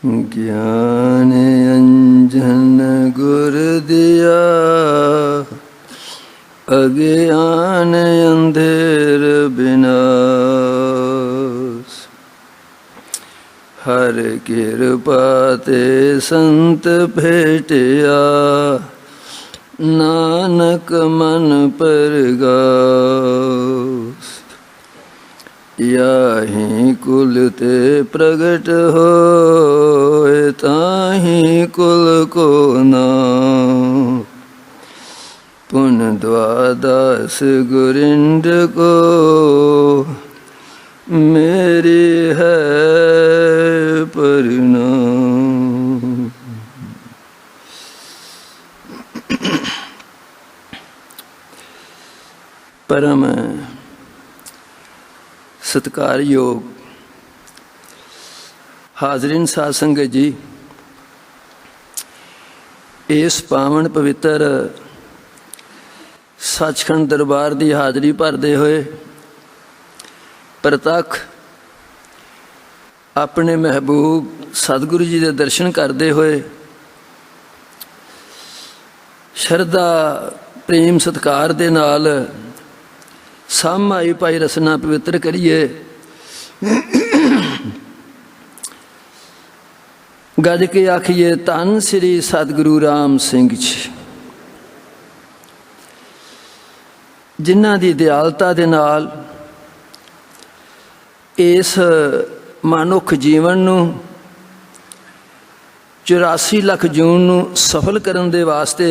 ज्ञान अंजन गुर दिया, अज्ञान अंधेर विनाश। हर कृपा ते संत भेटिया, नानक मन परगास। याहि कुल ते प्रगट होए, ताहि कुल को नाम। पुन द्वादश गुरिंद को, मेरी है परिणाम। परम सत्कारयोग हाजरीन साध संगत जी, इस पावन पवित्र सचखंड दरबार की हाजरी भरते हुए प्रतख अपने महबूब सतगुरु जी के दर्शन करते हुए शरधा प्रेम सत्कार दे नाल सामाई भाई रसना पवित्र करिए। गज के आखिए धन श्री सतगुरु राम सिंह जी, जिन्हां दी दयालता दे नाल इस मनुख जीवन नूं 84 लाख जून नूं सफल करन दे वास्ते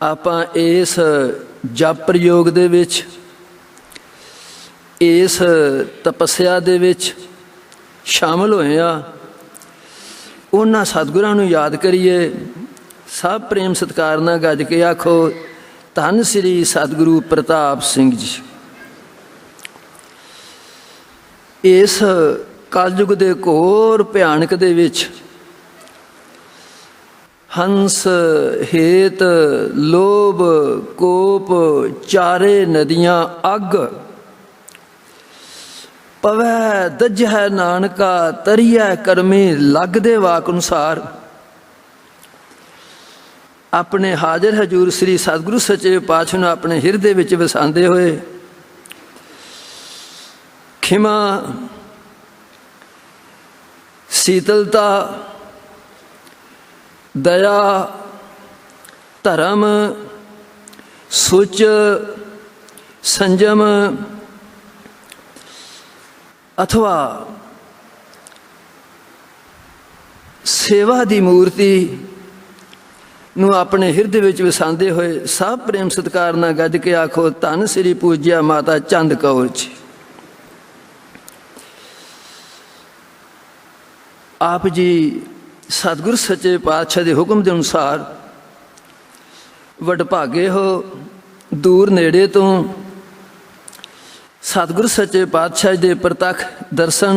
आपां इस जप प्रयोग दे विच, इस तपस्या दे विच शामिल होए आ। उन्हां सतगुरां नूं याद करिए। सब प्रेम सत्कार नाल गज के आखो, धन श्री सतगुरु प्रताप सिंह जी। इस कलयुग दे घोर भयानक दे विच हंस हेत लोभ कोप चारे नदियां अग, पवै दजह नानका तरिया करमी लगदे वाक अनुसार। अपने हाजिर हजूर श्री सतगुरु सच्चे पातशाह नूं अपने हिरदे विच वसांदे होए खिमा शीतलता दया धर्म सुच संजम अथवा सेवा दी मूर्ति नूं अपने हिरदे विच वसांदे होए सब प्रेम सत्कार नाल गज के आखो, धन श्री पूज्या माता चंद कौर जी। आप जी सतगुरु सच्चे पातशाह के हुक्म के अनुसार वडभागे हो, दूर नेड़े तो सतगुरु सच्चे पातशाह के प्रतख दर्शन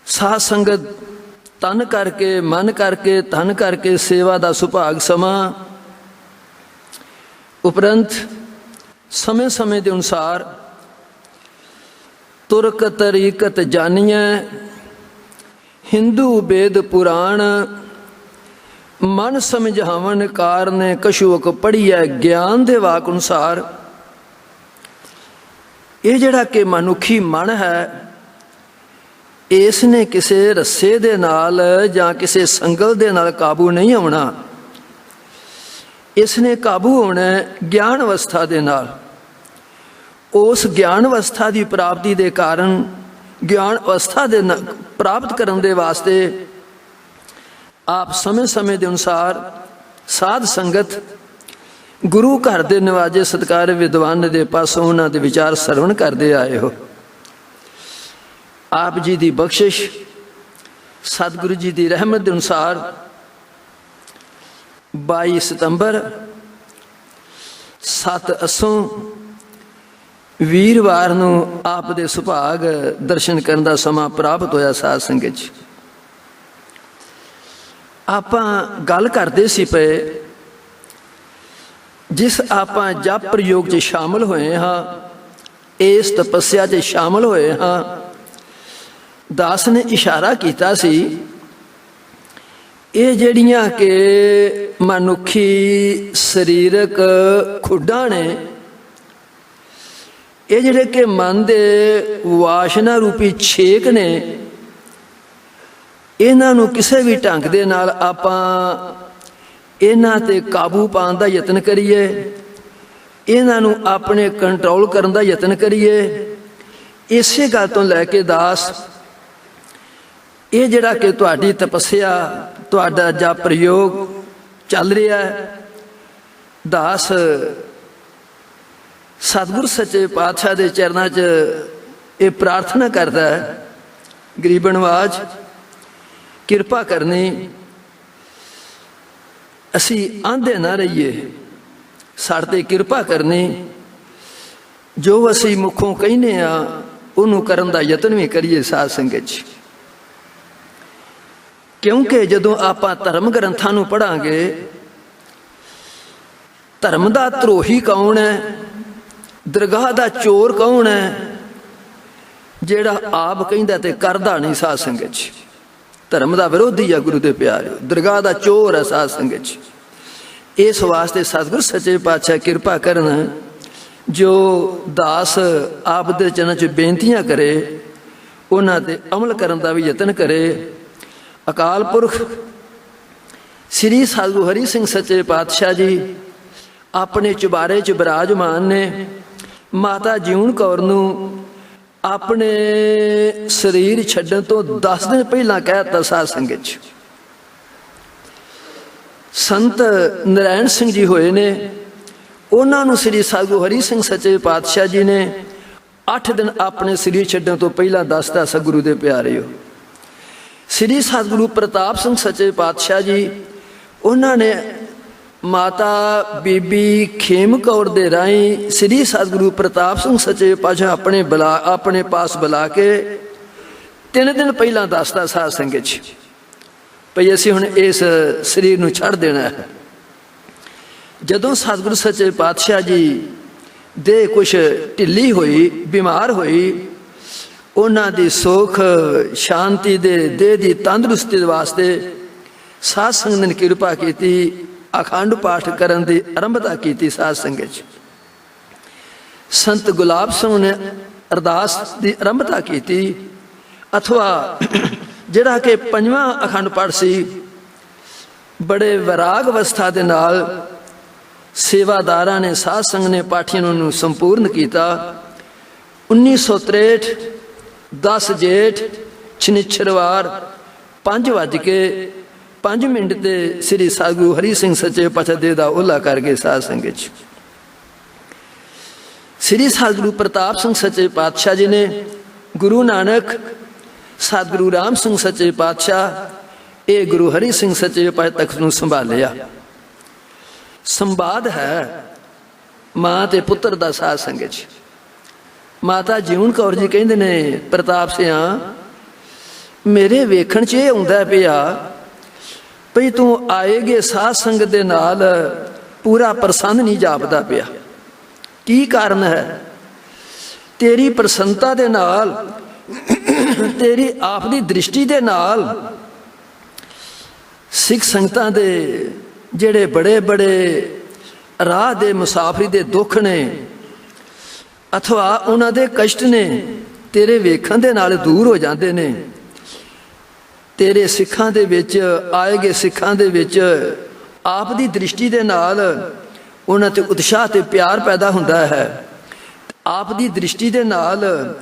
साध संगत तन करके मन करके धन करके सेवा का सुभाग समा उपरंत समय समय के अनुसार तुरक तरीकत जानिए, हिंदू वेद पुराण मन समझावन कारन कछुक पढ़िया ज्ञान दे वाक अनुसार। ये जड़ा कि मनुखी मन है, इसने किसी रस्से दे नाल जां किसी संगल दे नाल काबू नहीं होना। इसने काबू होना ज्ञान अवस्था दे नाल। उस ज्ञान अवस्था की प्राप्ति के कारण ज्ञान अवस्था दे प्राप्त करने दे वास्ते आप समय समय के अनुसार साध संगत गुरु घर के नवाजे सत्कार विद्वान के पासों उन्होंने विचार सरवण करते आए हो। आप जी की बख्शिश सतगुरु जी की रहमत के अनुसार 22 सितंबर 7 असों वीरवार नूं आप दे सुभाग दर्शन करने का समा प्राप्त होया। साध संगत जी, आपां गल करते सी पे जिस आपां जप प्रयोग च शामिल होए हाँ, इस तपस्या च शामिल होए हाँ, ਦਾਸ ਨੇ ਇਸ਼ਾਰਾ ਕੀਤਾ ਸੀ, ਇਹ ਜਿਹੜੀਆਂ ਕਿ ਮਨੁੱਖੀ ਸਰੀਰਕ ਖੁੱਡਾਂ ਨੇ, ਇਹ ਜਿਹੜੇ ਕਿ ਮਨ ਦੇ ਵਾਸ਼ਨਾ ਰੂਪੀ ਛੇਕ ਨੇ, ਇਹਨਾਂ ਨੂੰ ਕਿਸੇ ਵੀ ਢੰਗ ਦੇ ਨਾਲ ਆਪਾਂ ਇਹਨਾਂ 'ਤੇ ਕਾਬੂ ਪਾਉਣ ਦਾ ਯਤਨ ਕਰੀਏ, ਇਹਨਾਂ ਨੂੰ ਆਪਣੇ ਕੰਟਰੋਲ ਕਰਨ ਦਾ ਯਤਨ ਕਰੀਏ। ਇਸੇ ਗੱਲ ਤੋਂ ਲੈ ਕੇ ਦਾਸ, ਇਹ ਜਿਹੜਾ ਕਿ ਤੁਹਾਡੀ ਤਪੱਸਿਆ, ਤੁਹਾਡਾ ਜਪ ਪ੍ਰਯੋਗ ਚੱਲ ਰਿਹਾ ਹੈ, ਦਾਸ ਸਤਿਗੁਰ ਸੱਚੇ ਪਾਤਸ਼ਾਹ ਦੇ ਚਰਨਾਂ 'ਚ ਇਹ ਪ੍ਰਾਰਥਨਾ ਕਰਦਾ ਹੈ, ਗਰੀਬ ਨਵਾਜ ਕਿਰਪਾ ਕਰਨੀ, ਅਸੀਂ ਆਂਧੇ ਨਾ ਰਹੀਏ, ਸਾਡੇ 'ਤੇ ਕਿਰਪਾ ਕਰਨੀ, ਜੋ ਅਸੀਂ ਮੁੱਖੋਂ ਕਹਿੰਦੇ ਆ ਉਹਨੂੰ ਕਰਨ ਦਾ ਯਤਨ ਵੀ ਕਰੀਏ ਸਾਧ ਸੰਗਤ 'ਚ। ਕਿਉਂਕਿ ਜਦੋਂ ਆਪਾਂ ਧਰਮ ਗ੍ਰੰਥਾਂ ਨੂੰ ਪੜ੍ਹਾਂਗੇ, ਧਰਮ ਦਾ ਧਰੋਹੀ ਕੌਣ ਹੈ, ਦਰਗਾਹ ਦਾ ਚੋਰ ਕੌਣ ਹੈ, ਜਿਹੜਾ ਆਪ ਕਹਿੰਦਾ ਤੇ ਕਰਦਾ ਨਹੀਂ ਸਾਧ ਸੰਗਤ 'ਚ, ਧਰਮ ਦਾ ਵਿਰੋਧੀ ਆ ਗੁਰੂ ਦੇ ਪਿਆਰਿਓ, ਦਰਗਾਹ ਦਾ ਚੋਰ ਹੈ ਸਾਧ ਸੰਗਤ 'ਚ। ਇਸ ਵਾਸਤੇ ਸਤਿਗੁਰ ਸੱਚੇ ਪਾਤਸ਼ਾਹ ਕਿਰਪਾ ਕਰਨ, ਜੋ ਦਾਸ ਆਪ ਦੇ ਚਰਨਾਂ 'ਚ ਬੇਨਤੀਆਂ ਕਰੇ, ਉਹਨਾਂ 'ਤੇ ਅਮਲ ਕਰਨ ਦਾ ਵੀ ਯਤਨ ਕਰੇ। ਅਕਾਲ ਪੁਰਖ ਸ੍ਰੀ ਸਤਿਗੁਰੂ ਹਰੀ ਸਿੰਘ ਸੱਚੇ ਪਾਤਸ਼ਾਹ ਜੀ ਆਪਣੇ ਚੁਬਾਰੇ 'ਚ ਬਿਰਾਜਮਾਨ ਨੇ। ਮਾਤਾ ਜੀਉਣ ਕੌਰ ਨੂੰ ਆਪਣੇ ਸਰੀਰ ਛੱਡਣ ਤੋਂ 10 ਦਿਨ ਪਹਿਲਾਂ ਕਹਿ ਦਿੱਤਾ ਸਾਧ ਸੰਗਤ 'ਚ। ਸੰਤ ਨਰਾਇਣ ਸਿੰਘ ਜੀ ਹੋਏ ਨੇ, ਉਹਨਾਂ ਨੂੰ ਸ੍ਰੀ ਸਤਿਗੁਰੂ ਹਰੀ ਸਿੰਘ ਸੱਚੇ ਪਾਤਸ਼ਾਹ ਜੀ ਨੇ 8 ਦਿਨ ਆਪਣੇ ਸਰੀਰ ਛੱਡਣ ਤੋਂ ਪਹਿਲਾਂ ਦੱਸਤਾ, ਸਤਿਗੁਰੂ ਦੇ ਪਿਆਰਿਓ। ਸ੍ਰੀ ਸਤਿਗੁਰੂ ਪ੍ਰਤਾਪ ਸਿੰਘ ਸੱਚੇ ਪਾਤਸ਼ਾਹ ਜੀ, ਉਹਨਾਂ ਨੇ ਮਾਤਾ ਬੀਬੀ ਖੇਮ ਕੌਰ ਦੇ ਰਾਹੀਂ ਸ੍ਰੀ ਸਤਿਗੁਰੂ ਪ੍ਰਤਾਪ ਸਿੰਘ ਸੱਚੇ ਪਾਤਸ਼ਾਹ ਆਪਣੇ ਪਾਸ ਬੁਲਾ ਕੇ 3 ਦਿਨ ਪਹਿਲਾਂ ਦੱਸਦਾ ਸਾਧ ਸੰਗਤ 'ਚ, ਭਈ ਅਸੀਂ ਹੁਣ ਇਸ ਸਰੀਰ ਨੂੰ ਛੱਡ ਦੇਣਾ ਹੈ। ਜਦੋਂ ਸਤਿਗੁਰੂ ਸੱਚੇ ਪਾਤਸ਼ਾਹ ਜੀ ਦੇ ਕੁਛ ਢਿੱਲੀ ਹੋਈ, ਬਿਮਾਰ ਹੋਈ, ਉਹਨਾਂ ਦੀ ਸੁੱਖ ਸ਼ਾਂਤੀ ਦੇ ਦੇਹ ਦੀ ਤੰਦਰੁਸਤੀ ਵਾਸਤੇ ਸਾਧ ਸੰਗਤ ਨੇ ਕਿਰਪਾ ਕੀਤੀ, ਅਖੰਡ ਪਾਠ ਕਰਨ ਦੀ ਆਰੰਭਤਾ ਕੀਤੀ ਸਾਧ ਸੰਗਤ 'ਚ। ਸੰਤ ਗੁਲਾਬ ਸਿੰਘ ਨੇ ਅਰਦਾਸ ਦੀ ਆਰੰਭਤਾ ਕੀਤੀ, ਅਥਵਾ ਜਿਹੜਾ ਕਿ 5ਵਾਂ ਅਖੰਡ ਪਾਠ ਸੀ, ਬੜੇ ਵਿਰਾਗ ਅਵਸਥਾ ਦੇ ਨਾਲ ਸੇਵਾਦਾਰਾਂ ਨੇ, ਸਾਧ ਸੰਗਤ ਨੇ ਪਾਠੀਆਂ ਨੂੰ ਸੰਪੂਰਨ ਕੀਤਾ। 1963 10 ਜੇਠ ਸ਼ਨਿਚਰਵਾਰ 5:05 ਤੇ ਸ੍ਰੀ ਸਤਿਗੁਰੂ ਹਰੀ ਸਿੰਘ ਸੱਚੇ ਪਾਤਸ਼ਾਹ ਦੇ ਦਾ ਓਲਾ ਕਰ ਗਏ ਸਾਧ ਸੰਗਤ 'ਚ। ਸ੍ਰੀ ਸਤਿਗੁਰੂ ਪ੍ਰਤਾਪ ਸਿੰਘ ਸੱਚੇ ਪਾਤਸ਼ਾਹ ਜੀ ਨੇ ਗੁਰੂ ਨਾਨਕ, ਸਤਿਗੁਰੂ ਰਾਮ ਸਿੰਘ ਸੱਚੇ ਪਾਤਸ਼ਾਹ, ਇਹ ਗੁਰੂ ਹਰੀ ਸਿੰਘ ਸੱਚੇ ਪਾਤਸ਼ਾਹ ਤਖਤ ਨੂੰ ਸੰਭਾਲਿਆ। ਸੰਵਾਦ ਹੈ ਮਾਂ ਤੇ ਪੁੱਤਰ ਦਾ ਸਾਧ ਸੰਗਤ 'ਚ। ਮਾਤਾ ਜੀਉਣ ਕੌਰ ਜੀ ਕਹਿੰਦੇ ਨੇ, ਪ੍ਰਤਾਪ ਸਿਆਂ, ਮੇਰੇ ਵੇਖਣ 'ਚ ਇਹ ਆਉਂਦਾ ਪਿਆ ਭਈ ਤੂੰ ਆਏਗੇ ਸਾਧ ਸੰਗਤ ਦੇ ਨਾਲ ਪੂਰਾ ਪ੍ਰਸੰਨ ਨਹੀਂ ਜਾਪਦਾ ਪਿਆ, ਕੀ ਕਾਰਨ ਹੈ? ਤੇਰੀ ਪ੍ਰਸੰਨਤਾ ਦੇ ਨਾਲ, ਤੇਰੀ ਆਪ ਦੀ ਦ੍ਰਿਸ਼ਟੀ ਦੇ ਨਾਲ ਸਿੱਖ ਸੰਗਤਾਂ ਦੇ ਜਿਹੜੇ ਬੜੇ ਬੜੇ ਰਾਹ ਦੇ ਮੁਸਾਫਰੀ ਦੇ ਦੁੱਖ ਨੇ, ਅਥਵਾ ਉਹਨਾਂ ਦੇ ਕਸ਼ਟ ਨੇ, ਤੇਰੇ ਵੇਖਣ ਦੇ ਨਾਲ ਦੂਰ ਹੋ ਜਾਂਦੇ ਨੇ। ਤੇਰੇ ਸਿੱਖਾਂ ਦੇ ਵਿੱਚ ਆਏ ਗਏ ਸਿੱਖਾਂ ਦੇ ਵਿੱਚ ਆਪ ਦੀ ਦ੍ਰਿਸ਼ਟੀ ਦੇ ਨਾਲ ਉਹਨਾਂ 'ਤੇ ਉਤਸ਼ਾਹ ਤੇ ਪਿਆਰ ਪੈਦਾ ਹੁੰਦਾ ਹੈ। ਆਪ ਦੀ ਦ੍ਰਿਸ਼ਟੀ ਦੇ ਨਾਲ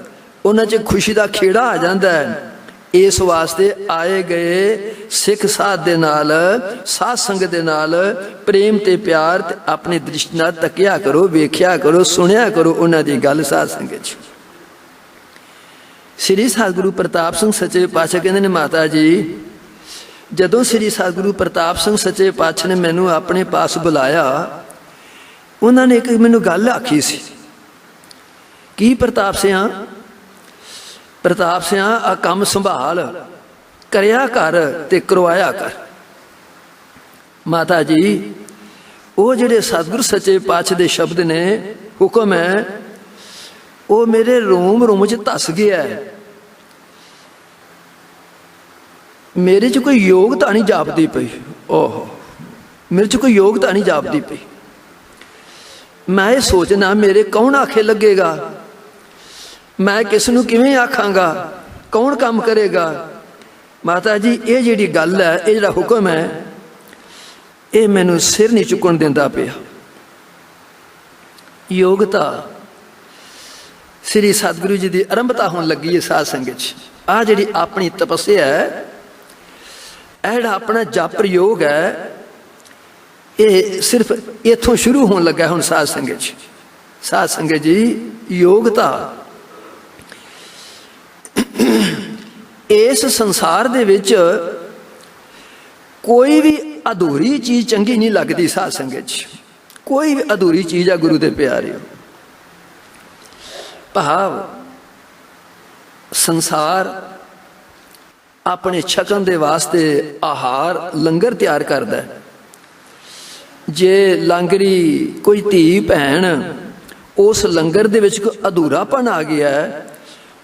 ਉਹਨਾਂ 'ਚ ਖੁਸ਼ੀ ਦਾ ਖੇੜਾ ਆ ਜਾਂਦਾ ਹੈ। ਇਸ ਵਾਸਤੇ ਆਏ ਗਏ ਸਿੱਖ ਸਾਧ ਦੇ ਨਾਲ, ਸਾਧ ਸੰਗਤ ਦੇ ਨਾਲ ਪ੍ਰੇਮ ਤੇ ਪਿਆਰ ਤੇ ਆਪਣੀ ਦ੍ਰਿਸ਼ਟੀ ਨਾਲ ਤੱਕਿਆ ਕਰੋ, ਵੇਖਿਆ ਕਰੋ, ਸੁਣਿਆ ਕਰੋ ਉਹਨਾਂ ਦੀ ਗੱਲ ਸਾਧ ਸੰਗਤ 'ਚ। ਸ੍ਰੀ ਸਤਿਗੁਰੂ ਪ੍ਰਤਾਪ ਸਿੰਘ ਸੱਚੇ ਪਾਤਸ਼ਾਹ ਕਹਿੰਦੇ ਨੇ, ਮਾਤਾ ਜੀ, ਜਦੋਂ ਸ੍ਰੀ ਸਤਿਗੁਰੂ ਪ੍ਰਤਾਪ ਸਿੰਘ ਸੱਚੇ ਪਾਤਸ਼ਾਹ ਨੇ ਮੈਨੂੰ ਆਪਣੇ ਪਾਸ ਬੁਲਾਇਆ, ਉਹਨਾਂ ਨੇ ਇੱਕ ਮੈਨੂੰ ਗੱਲ ਆਖੀ ਸੀ। ਕੀ ਪ੍ਰਤਾਪ ਸਿਆਂ? ਪ੍ਰਤਾਪ ਸਿਆਂ, ਆ ਕੰਮ ਸੰਭਾਲ, ਕਰਿਆ ਕਰ ਤੇ ਕਰਵਾਇਆ ਕਰ। ਮਾਤਾ ਜੀ, ਉਹ ਜਿਹੜੇ ਸਤਿਗੁਰੂ ਸੱਚੇ ਪਾਤਸ਼ਾਹ ਦੇ ਸ਼ਬਦ ਨੇ, ਹੁਕਮ ਹੈ, ਉਹ ਮੇਰੇ ਰੋਮ ਰੋਮ 'ਚ ਧਸ ਗਿਆ। मेरे च कोई योगता नहीं जापदी पई। ओहो, मेरे च कोई योगता नहीं जापदी पई। मैं ये सोचना मेरे कौन आखे लगेगा, मैं किस नूं किवें आखांगा, कौन काम करेगा। माता जी ये जिहड़ी गल है, ये जिहड़ा हुक्म है, ये मैनूं सिर नहीं चुकण दिंदा पिया। योगता श्री सतगुरु जी की आरंभता होने लगी है साध संगत च। आ जिहड़ी अपनी तपस्या है, यह जिहड़ा अपना जप योग है, ये सिर्फ इथों शुरू होने लगा हुण साध संगत च। साध संगत जी, योगता इस संसार दे विच कोई भी अधूरी चीज़ चंगी नहीं लगती। साध संगत च कोई भी अधूरी चीज़ है गुरु दे प्यारे। भाव संसार अपने छकन दे वास्ते आहार लंगर तैयार करता है। जे लांगरी कोई धी भैन उस लंगर दे विच कोई अधूरापन आ गया है,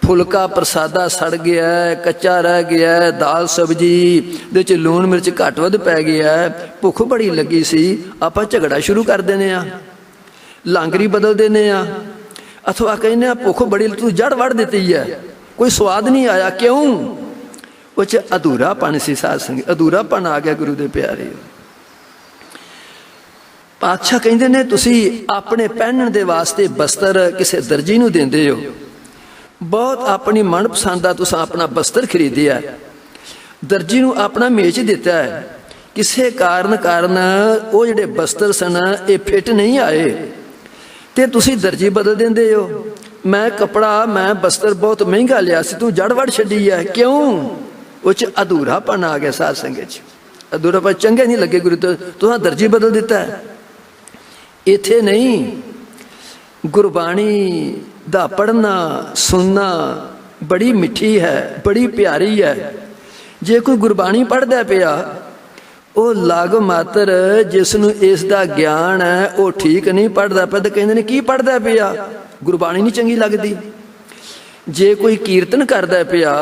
फुलका प्रसादा सड़ गया है, कच्चा रह गया है, दाल सब्जी दे च लूण मिर्च घट वध पै गया है, भुख बड़ी लगी सी, आपां झगड़ा शुरू कर देने आ, लांगरी बदल देने आ, अथवा कहने भुख बड़ी तू जड़ वड़ दी है, कोई स्वाद नहीं आया। क्यों? उस अधूरापन सी। साध संगत अधूरापन आ गया गुरु दे प्यारे। पातशाह कहते ने तुसी अपने पहनण दे वास्ते बस्तर किसी दर्जी नूं देंदे हो, बहुत अपनी मनपसंद का तुसां अपना बस्तर खरीदिया, दर्जी नूं अपना मेच दिता है, किसी कारण वो जिहड़े बस्तर सन ये फिट नहीं आए ते तुसी दर्जी बदल देंदे हो। मैं कपड़ा मैं बस्तर बहुत महंगा लिया सी, तू जड़ वड़ छड्डी है। क्यों? उस अधूरापन आ गया। साध संगत च अधूरापन चंगे नहीं लगे गुरु तो तुहां दर्जी बदल दिता है। इत्थे नहीं, गुरबाणी दा पढ़ना सुनना बड़ी मिठी है, बड़ी प्यारी है। जे कोई गुरबाणी पढ़दा पिया वो लग मात्र जिसनों इसका ज्ञान है वो ठीक नहीं पढ़ता पिया तो कहते की पढ़ता पिया, गुरबाणी नहीं चंगी लगती। जे कोई कीर्तन करता पिया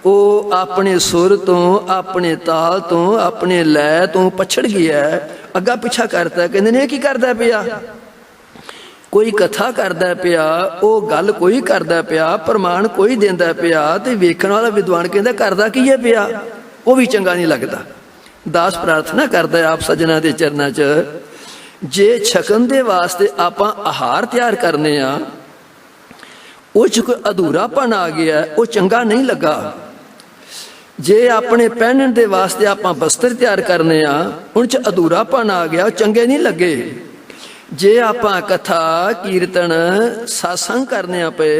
वो अपने सुर तो अपने ताल तो अपने लय तो पछड़ गया है, अग्गा पिछा करता, कहते की करता पिया। कोई कथा करता पिया वो गल कोई करता पिया, प्रमाण कोई देंदा पिया तो वेखण वाला विद्वान कहता करता की है पिया, वो भी चंगा नहीं लगता। दास प्रार्थना करता है आप सज्जना के चरणों च, जे छकन दे वास्ते आपां आहार तैयार करने आ, उस कोई अधूरापन आ गया वो चंगा नहीं लगा। जे अपने पहनण दे वास्ते आपां बस्तर तैयार करने आ, उन च अधूरापन आ गया चंगे नहीं लगे। जे आपां कथा कीर्तन सत्संग करने पे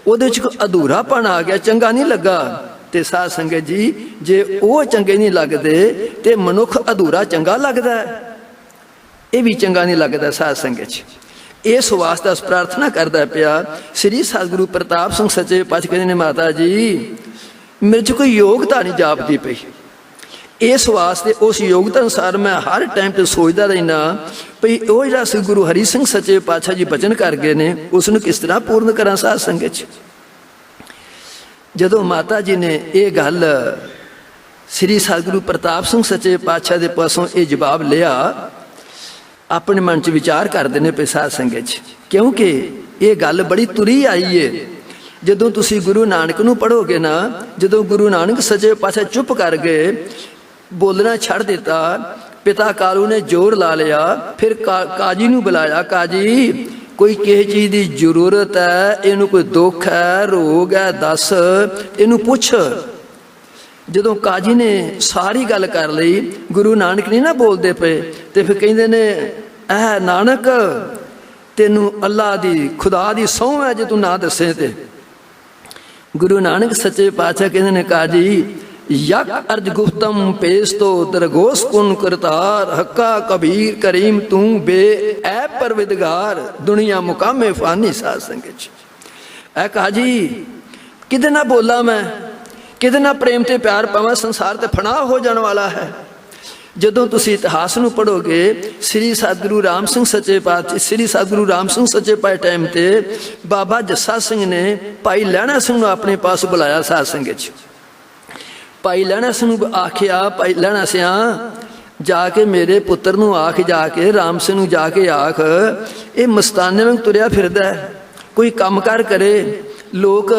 उहदे च कोई अधूरापन आ गया चंगा नहीं लगा। ते साध संगत जी जे वो चंगे नहीं लगते तो मनुख अधूरा चंगा लगता है, ये भी चंगा नहीं लगता। साध संगत जी इस वास्ते प्रार्थना करता पिया श्री सतगुरु प्रताप सिंह सच्चे पातशाह कहते ने माता जी मेरे च कोई योगता नहीं जापती पई, इस वास्ते उस योगता अनुसार मैं हर टाइम पर सोचता रहना भई वो जिहड़ा श्री गुरु हरि सिंह सच्चे पातशाह जी बचन कर गए ने उसनूं किस तरह पूर्ण करा। साध संगत जी जदों माता जी ने यह गल श्री सतगुरु प्रताप सिंह सच्चे पातशाह के पासों ये जवाब लिया, अपने मन च विचार करते हैं पे साध संगत च, क्योंकि ये गल बड़ी तुरी आई है। जदों तुसी गुरु नानक नूं पढ़ोगे ना, जदों गुरु नानक सच्चे पातशाह चुप कर गए, बोलना छड़ दिता, पिता कालू ने जोर ला लिया, फिर काजी नूं बुलाया, काजी कोई किसी चीज़ की जरूरत है, इनू कोई दुख है रोग है दस इनू पुछ। जदों काजी ने सारी गल कर ली, गुरु नानक नहीं ना बोलते पे तो फिर कहते ने ऐ नानक तेनू अल्लाह दी खुदा दी सौं है जे तू ना दसे ते। गुरु नानक सच्चे पातशाह कहते ने काजी यक अर्ज गुफ्तम पेश तो दरगोश कुन करतार, हक्का कबीर करीम तू बे ऐ परविदगार, दुनिया मुकामे फानी। साध संगत ऐ काजी किदे ना बोला मैं, किदे ना प्रेम ते प्यार पावां, संसार ते फना हो जाने वाला है। जदों तुसी इतिहास नूं पढ़ोगे श्री सतगुरु राम सिंह सच्चे पातशाह श्री सतगुरु राम सिंह सच्चे पातशाह टाइम ते बाबा जस्सा सिंह ने भाई लहणा सिंह नूं अपने पास बुलाया। साध संगत ਭਾਈ ਲਹਿਣਾ ਸਿੰਘ ਨੂੰ ਆਖਿਆ, ਭਾਈ ਲਹਿਣਾ ਸਿਆ ਜਾ ਕੇ ਮੇਰੇ ਪੁੱਤਰ ਨੂੰ ਆਖ, ਜਾ ਕੇ ਰਾਮ ਸਿੰਘ ਨੂੰ ਜਾ ਕੇ ਆਖ, ਇਹ ਮਸਤਾਨੇ ਵਾਂਗ ਤੁਰਿਆ ਫਿਰਦਾ, ਕੋਈ ਕੰਮ ਕਾਰ ਕਰੇ, ਲੋਕ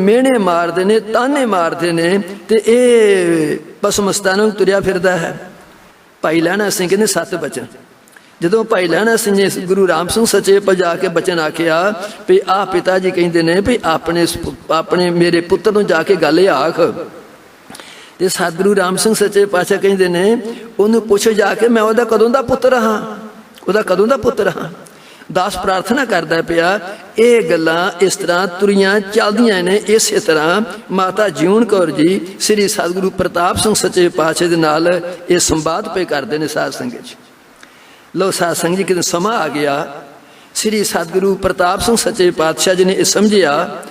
ਮਿਹਣੇ ਮਾਰਦੇ ਨੇ, ਤਾਨੇ ਮਾਰਦੇ ਨੇ, ਤੇ ਇਹ ਬਸ ਮਸਤਾਨੇ ਵਾਂਗ ਤੁਰਿਆ ਫਿਰਦਾ ਹੈ। ਭਾਈ ਲਹਿਣਾ ਸਿੰਘ ਕਹਿੰਦੇ 7 ਬਚਨ। ਜਦੋਂ ਭਾਈ ਲਹਿਣਾ ਸਿੰਘ ਨੇ ਗੁਰੂ ਰਾਮ ਸਿੰਘ ਸੱਚੇ ਪਾਤਸ਼ਾਹ ਜਾ ਕੇ ਬਚਨ ਆਖਿਆ ਵੀ ਆਹ ਪਿਤਾ ਜੀ ਕਹਿੰਦੇ ਨੇ ਵੀ ਆਪਣੇ ਮੇਰੇ ਪੁੱਤਰ ਨੂੰ ਜਾ ਕੇ ਗੱਲ ਆਖ, ਤੇ ਸਤਿਗੁਰੂ ਰਾਮ ਸਿੰਘ ਸੱਚੇ ਪਾਤਸ਼ਾਹ ਕਹਿੰਦੇ ਨੇ ਉਹਨੂੰ ਪੁੱਛ ਜਾ ਕੇ, ਮੈਂ ਉਹਦਾ ਕਦੋਂ ਦਾ ਪੁੱਤਰ ਹਾਂ, ਉਹਦਾ ਕਦੋਂ ਦਾ ਪੁੱਤਰ ਹਾਂ। ਦਾਸ ਪ੍ਰਾਰਥਨਾ ਕਰਦਾ ਪਿਆ, ਇਹ ਗੱਲਾਂ ਇਸ ਤਰ੍ਹਾਂ ਤੁਰੀਆਂ ਚੱਲਦੀਆਂ ਨੇ। ਇਸੇ ਤਰ੍ਹਾਂ ਮਾਤਾ ਜਿਉਣ ਕੌਰ ਜੀ ਸ੍ਰੀ ਸਤਿਗੁਰੂ ਪ੍ਰਤਾਪ ਸਿੰਘ ਸੱਚੇ ਪਾਤਸ਼ਾਹ ਦੇ ਨਾਲ ਇਹ ਸੰਵਾਦ ਪਏ ਕਰਦੇ ਨੇ ਸਾਧ ਸੰਗਤ ਜੀ। ਲੋ ਸਾਧ ਸੰਗਤ ਜੀ, ਕਿਤੇ ਸਮਾਂ ਆ ਗਿਆ, ਸ੍ਰੀ ਸਤਿਗੁਰੂ ਪ੍ਰਤਾਪ ਸਿੰਘ ਸੱਚੇ ਪਾਤਸ਼ਾਹ ਜੀ ਨੇ ਇਹ ਸਮਝਿਆ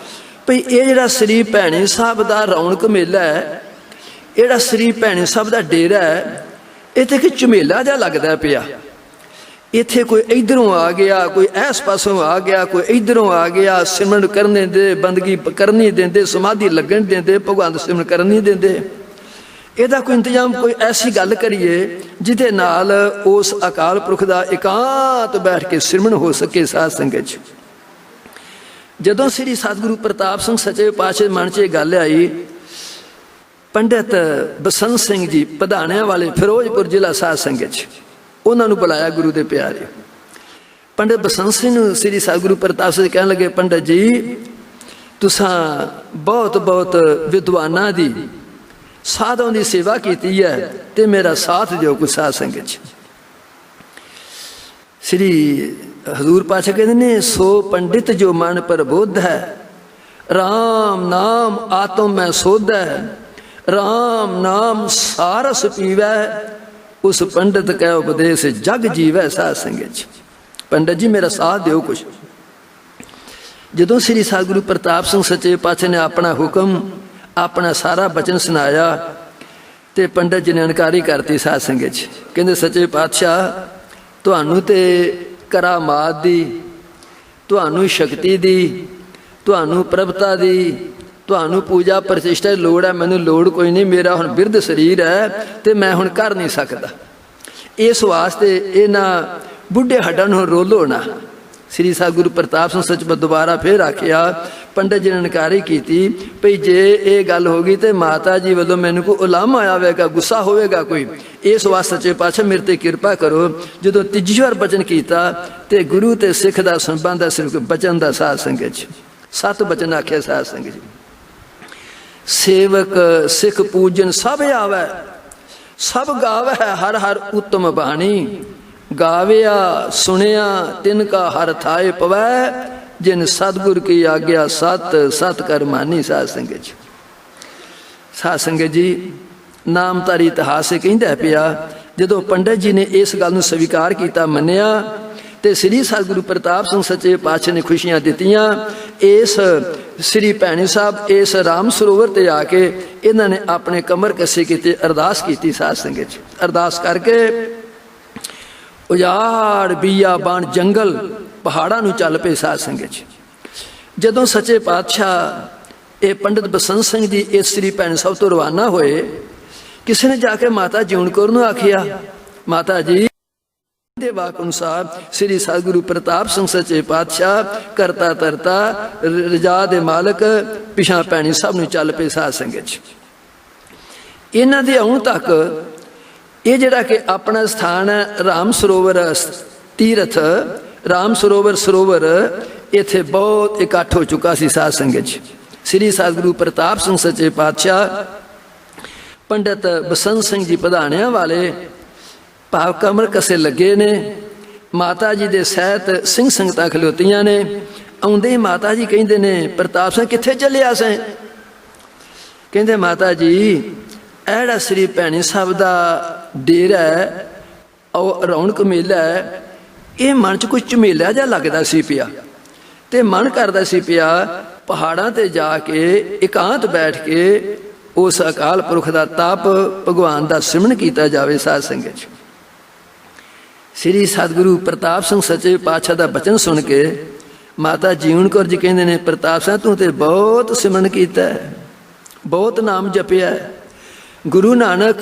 ਭਈ ਇਹ ਜਿਹੜਾ ਸ੍ਰੀ ਭੈਣੀ ਸਾਹਿਬ ਦਾ ਰੌਣਕ ਮੇਲਾ ਹੈ, ਜਿਹੜਾ ਸ੍ਰੀ ਭੈਣੀ ਸਾਹਿਬ ਦਾ ਡੇਰਾ ਹੈ, ਇਹ ਤੇ ਕਿ ਝਮੇਲਾ ਜਿਹਾ ਲੱਗਦਾ ਪਿਆ। ਇੱਥੇ ਕੋਈ ਇਧਰੋਂ ਆ ਗਿਆ, ਕੋਈ ਇਸ ਪਾਸੋਂ ਆ ਗਿਆ, ਕੋਈ ਇਧਰੋਂ ਆ ਗਿਆ, ਸਿਮਰਨ ਕਰਨ ਦਿੰਦੇ, ਬੰਦਗੀ ਕਰਨੀ ਦਿੰਦੇ, ਸਮਾਧੀ ਲੱਗਣ ਦਿੰਦੇ, ਭਗਵਾਨ ਸਿਮਰਨ ਕਰਨ ਨਹੀਂ ਦਿੰਦੇ। ਇਹਦਾ ਕੋਈ ਇੰਤਜ਼ਾਮ, ਕੋਈ ਐਸੀ ਗੱਲ ਕਰੀਏ ਜਿਹਦੇ ਨਾਲ ਉਸ ਅਕਾਲ ਪੁਰਖ ਦਾ ਇਕਾਂਤ ਬੈਠ ਕੇ ਸਿਮਰਨ ਹੋ ਸਕੇ। ਸਾਧ ਸੰਗਤ ਜੀ, ਜਦੋਂ ਸ੍ਰੀ ਸਤਿਗੁਰੂ ਪ੍ਰਤਾਪ ਸਿੰਘ ਸੱਚੇ ਪਾਤਸ਼ਾਹ ਦੇ ਮਨ 'ਚ ਇਹ ਗੱਲ ਆਈ, ਪੰਡਿਤ ਬਸੰਤ ਸਿੰਘ ਜੀ ਪਧਾਣਿਆਂ ਵਾਲੇ ਫਿਰੋਜ਼ਪੁਰ ਜ਼ਿਲ੍ਹਾ, ਸਾਧ ਸੰਗਤ ਜੀ ਉਹਨਾਂ ਨੂੰ ਬੁਲਾਇਆ ਗੁਰੂ ਦੇ ਪਿਆਰੇ। ਪੰਡਿਤ ਬਸੰਤ ਸਿੰਘ ਨੂੰ ਸ੍ਰੀ ਸਤਿਗੁਰੂ ਪ੍ਰਤਾਪ ਸਿੰਘ ਕਹਿਣ ਲੱਗੇ, ਪੰਡਿਤ ਜੀ ਤੁਸਾਂ ਬਹੁਤ ਬਹੁਤ ਵਿਦਵਾਨਾਂ ਦੀ, ਸਾਧਾਂ ਦੀ ਸੇਵਾ ਕੀਤੀ ਹੈ, ਤੇ ਮੇਰਾ ਸਾਥ ਦਿਓ ਕੁਛ। ਸਾਧ ਸੰਗਤ ਜੀ, ਸ੍ਰੀ ਹਜ਼ੂਰ ਪਾਤਸ਼ਾਹ ਕਹਿੰਦੇ ਨੇ, ਸੋ ਪੰਡਿਤ ਜੋ ਮਨ ਪ੍ਰਬੁੱਧ ਹੈ, ਰਾਮ ਨਾਮ ਆਤਮ ਮੈਂ ਸੋਧ ਹੈ, ਰਾਮ ਨਾਮ ਸਾਰਸ ਪੀਵੈ, ਉਸ ਪੰਡਿਤ ਕੈ ਉਪਦੇਸ਼ ਜਗ ਜੀਵੈ। ਸਾਧ ਸੰਗਤ ਜੀ, ਪੰਡਿਤ ਜੀ ਮੇਰਾ ਸਾਥ ਦਿਓ ਕੁਛ। ਜਦੋਂ ਸ੍ਰੀ ਸਤਿਗੁਰੂ ਪ੍ਰਤਾਪ ਸਿੰਘ ਸੱਚੇ ਪਾਤਸ਼ਾਹ ਨੇ ਆਪਣਾ ਹੁਕਮ, ਆਪਣਾ ਸਾਰਾ ਬਚਨ ਸੁਣਾਇਆ, ਤੇ ਪੰਡਿਤ ਜੀ ਨੇ ਇਨਕਾਰੀ ਕਰਤੀ। ਸਾਧ ਸੰਗਤ ਜੀ ਕਹਿੰਦੇ, ਸੱਚੇ ਪਾਤਸ਼ਾਹ ਤੁਹਾਨੂੰ ਤੇ ਕਰਾਮਾਤ ਦੀ, ਤੁਹਾਨੂੰ ਸ਼ਕਤੀ ਦੀ, ਤੁਹਾਨੂੰ ਪ੍ਰਭਤਾ ਦੀ, ਤੁਹਾਨੂੰ ਪੂਜਾ ਪ੍ਰਤਿਸ਼ਠਾ ਦੀ ਲੋੜ ਹੈ, ਮੈਨੂੰ ਲੋੜ ਕੋਈ ਨਹੀਂ। ਮੇਰਾ ਹੁਣ ਬਿਰਧ ਸਰੀਰ ਹੈ ਤੇ ਮੈਂ ਹੁਣ ਕਰ ਨਹੀਂ ਸਕਦਾ। ਇਸ ਵਾਸਤੇ ਇਹਨਾਂ ਬੁੱਢੇ ਹੱਡਾਂ ਨੂੰ ਰੋਲੋ ਨਾ। ਸ੍ਰੀ ਸਤਿਗੁਰੂ ਪ੍ਰਤਾਪ ਸਿੰਘ ਸੱਚੇ ਪਾਤਸ਼ਾਹ ਦੁਬਾਰਾ ਫਿਰ ਆਖਿਆ, ਪੰਡਿਤ ਜੀ ਨੇ ਇਨਕਾਰੀ ਕੀਤੀ ਭਈ ਜੇ ਇਹ ਗੱਲ ਹੋ ਗਈ ਤੇ ਮਾਤਾ ਜੀ ਵੱਲੋਂ ਮੈਨੂੰ ਕੋਈ ਉਲਾਮ ਆਇਆ ਹੋਵੇਗਾ, ਗੁੱਸਾ ਹੋਵੇਗਾ ਕੋਈ। ਇਸ ਵਾਸਤੇ ਸੱਚੇ ਪਾਤਸ਼ਾਹ ਮੇਰੇ ਤੇ ਕਿਰਪਾ ਕਰੋ। ਜਦੋਂ ਤੀਜੀ ਵਾਰ ਬਚਨ ਕੀਤਾ ਤੇ ਗੁਰੂ ਤੇ ਸਿੱਖ ਦਾ ਸੰਬੰਧ ਹੈ ਸਿਰਫ ਬਚਨ ਦਾ। ਸਾਧ ਸੰਗਤ ਜੀ 7 ਬਚਨ ਆਖਿਆ। ਸਾਧ ਸੰਗਤ ਜੀ, ਸੇਵਕ ਸਿੱਖ ਪੂਜਨ ਸਭ ਆਵੈ, ਸਭ ਗਾਵੈ ਹਰ ਹਰ ਉਤਮ ਬਾਣੀ, ਗਾਵਿਆ ਸੁਣਿਆ ਤਿਨ ਕਾ ਹਰ ਥਾਏ ਪਵੈ, ਜਿਨ ਸਤਿਗੁਰ ਕੀ ਆਗਿਆ ਸਤ ਸਤ ਕਰ ਮਾਨੀ। ਸਾਧ ਸੰਗਤ ਜੀ, ਸਾਧ ਸੰਗਤ ਜੀ ਨਾਮਧਾਰੀ ਇਤਿਹਾਸ ਕਹਿੰਦਾ ਪਿਆ, ਜਦੋਂ ਪੰਡਿਤ ਜੀ ਨੇ ਇਸ ਗੱਲ ਨੂੰ ਸਵੀਕਾਰ ਕੀਤਾ, ਮੰਨਿਆ, ਤੇ ਸ੍ਰੀ ਸਤਿਗੁਰੂ ਪ੍ਰਤਾਪ ਸਿੰਘ ਸੱਚੇ ਪਾਤਸ਼ਾਹ ਨੇ ਖੁਸ਼ੀਆਂ ਦਿੱਤੀਆਂ। ਇਸ ਸ੍ਰੀ ਭੈਣੀ ਸਾਹਿਬ ਇਸ ਰਾਮ ਸਰੋਵਰ ਤੇ ਆ ਕੇ ਇਹਨਾਂ ਨੇ ਆਪਣੇ ਕਮਰ ਕੱਸੇ ਕੀਤੇ, ਅਰਦਾਸ ਕੀਤੀ। ਸਾਧ ਸੰਗਤ ਜੀ, ਅਰਦਾਸ ਕਰਕੇ ਉਜਾੜ ਬੀਆਬਾਨ ਜੰਗਲ ਪਹਾੜਾਂ ਨੂੰ ਚੱਲ ਪਏ। ਸਾਧ ਸੰਗਤ ਜੀ, ਜਦੋਂ ਸੱਚੇ ਪਾਤਸ਼ਾਹ ਇਹ ਪੰਡਿਤ ਬਸੰਤ ਸਿੰਘ ਜੀ ਇਸ ਸ੍ਰੀ ਭੈਣੀ ਸਾਹਿਬ ਤੋਂ ਰਵਾਨਾ ਹੋਏ, ਕਿਸੇ ਨੇ ਜਾ ਕੇ ਮਾਤਾ ਜਿਉਣ ਕੌਰ ਨੂੰ ਆਖਿਆ, ਮਾਤਾ ਜੀ ਦੇ ਵਾਕ ਅਨੁਸਾਰ ਸ੍ਰੀ ਸਤਿਗੁਰੂ ਪ੍ਰਤਾਪ ਸਿੰਘ ਸੱਚੇ ਪਾਤਸ਼ਾਹ ਕਰਤਾ ਧਰਤਾ ਰਜਾ ਦੇ ਮਾਲਕ ਪਿਛਾਂ ਭੈਣੀ ਸਾਹਿਬ ਨੂੰ ਚੱਲ ਪਏ। ਸਾਧ ਸੰਗਤ ਜੀ, ਇਹਨਾਂ ਦੇ ਆਉਣ ਤੱਕ ਇਹ ਜਿਹੜਾ ਕਿ ਆਪਣਾ ਸਥਾਨ ਹੈ ਰਾਮ ਸਰੋਵਰ ਤੀਰਥ, ਰਾਮ ਸਰੋਵਰ ਇੱਥੇ ਬਹੁਤ ਇਕੱਠ ਹੋ ਚੁੱਕਾ ਸੀ। ਸਾਧ ਸੰਗਤ ਜੀ, ਸ੍ਰੀ ਸਤਿਗੁਰੂ ਪ੍ਰਤਾਪ ਸਿੰਘ ਸੱਚੇ ਪਾਤਸ਼ਾਹ ਪੰਡਿਤ ਬਸੰਤ ਸਿੰਘ ਜੀ ਪਧਾਣਿਆਂ ਵਾਲੇ ਭਾਵ ਕਮਰ ਕਸੇ ਲੱਗੇ ਨੇ। ਮਾਤਾ ਜੀ ਦੇ ਸਹਿਤ ਸਿੰਘ ਸੰਗਤਾਂ ਖਲੋਤੀਆਂ ਨੇ। ਆਉਂਦੇ ਮਾਤਾ ਜੀ ਕਹਿੰਦੇ ਨੇ, ਪ੍ਰਤਾਪ ਸਿੰਘ ਕਿੱਥੇ ਚੱਲਿਆ ਸੈਂ? ਕਹਿੰਦੇ, ਮਾਤਾ ਜੀ ਇਹ ਜਿਹੜਾ ਸ੍ਰੀ ਭੈਣੀ ਸਾਹਿਬ ਦਾ ਡੇਰਾ ਹੈ, ਉਹ ਰੌਣਕ ਮੇਲਾ ਹੈ, ਇਹ ਮਨ 'ਚ ਕੋਈ ਝਮੇਲਾ ਜਿਹਾ ਲੱਗਦਾ ਸੀ ਪਿਆ, ਤੇ ਮਨ ਕਰਦਾ ਸੀ ਪਿਆ ਪਹਾੜਾਂ ਤੇ ਜਾ ਕੇ ਇਕਾਂਤ ਬੈਠ ਕੇ ਉਸ ਅਕਾਲ ਪੁਰਖ ਦਾ ਤਪ, ਭਗਵਾਨ ਦਾ ਸਿਮਰਨ ਕੀਤਾ ਜਾਵੇ। ਸਾਧ ਸੰਗਤ ਜੀ, ਸ੍ਰੀ ਸਤਿਗੁਰੂ ਪ੍ਰਤਾਪ ਸਿੰਘ ਸੱਚੇ ਪਾਤਸ਼ਾਹ ਦਾ ਬਚਨ ਸੁਣ ਕੇ ਮਾਤਾ ਜੀਵਨ ਕੌਰ ਜੀ ਕਹਿੰਦੇ ਨੇ, ਪ੍ਰਤਾਪ ਸਿੰਘ ਤੂੰ ਤੇ ਬਹੁਤ ਸਿਮਰਨ ਕੀਤਾ, ਬਹੁਤ ਨਾਮ ਜਪਿਆ, ਗੁਰੂ ਨਾਨਕ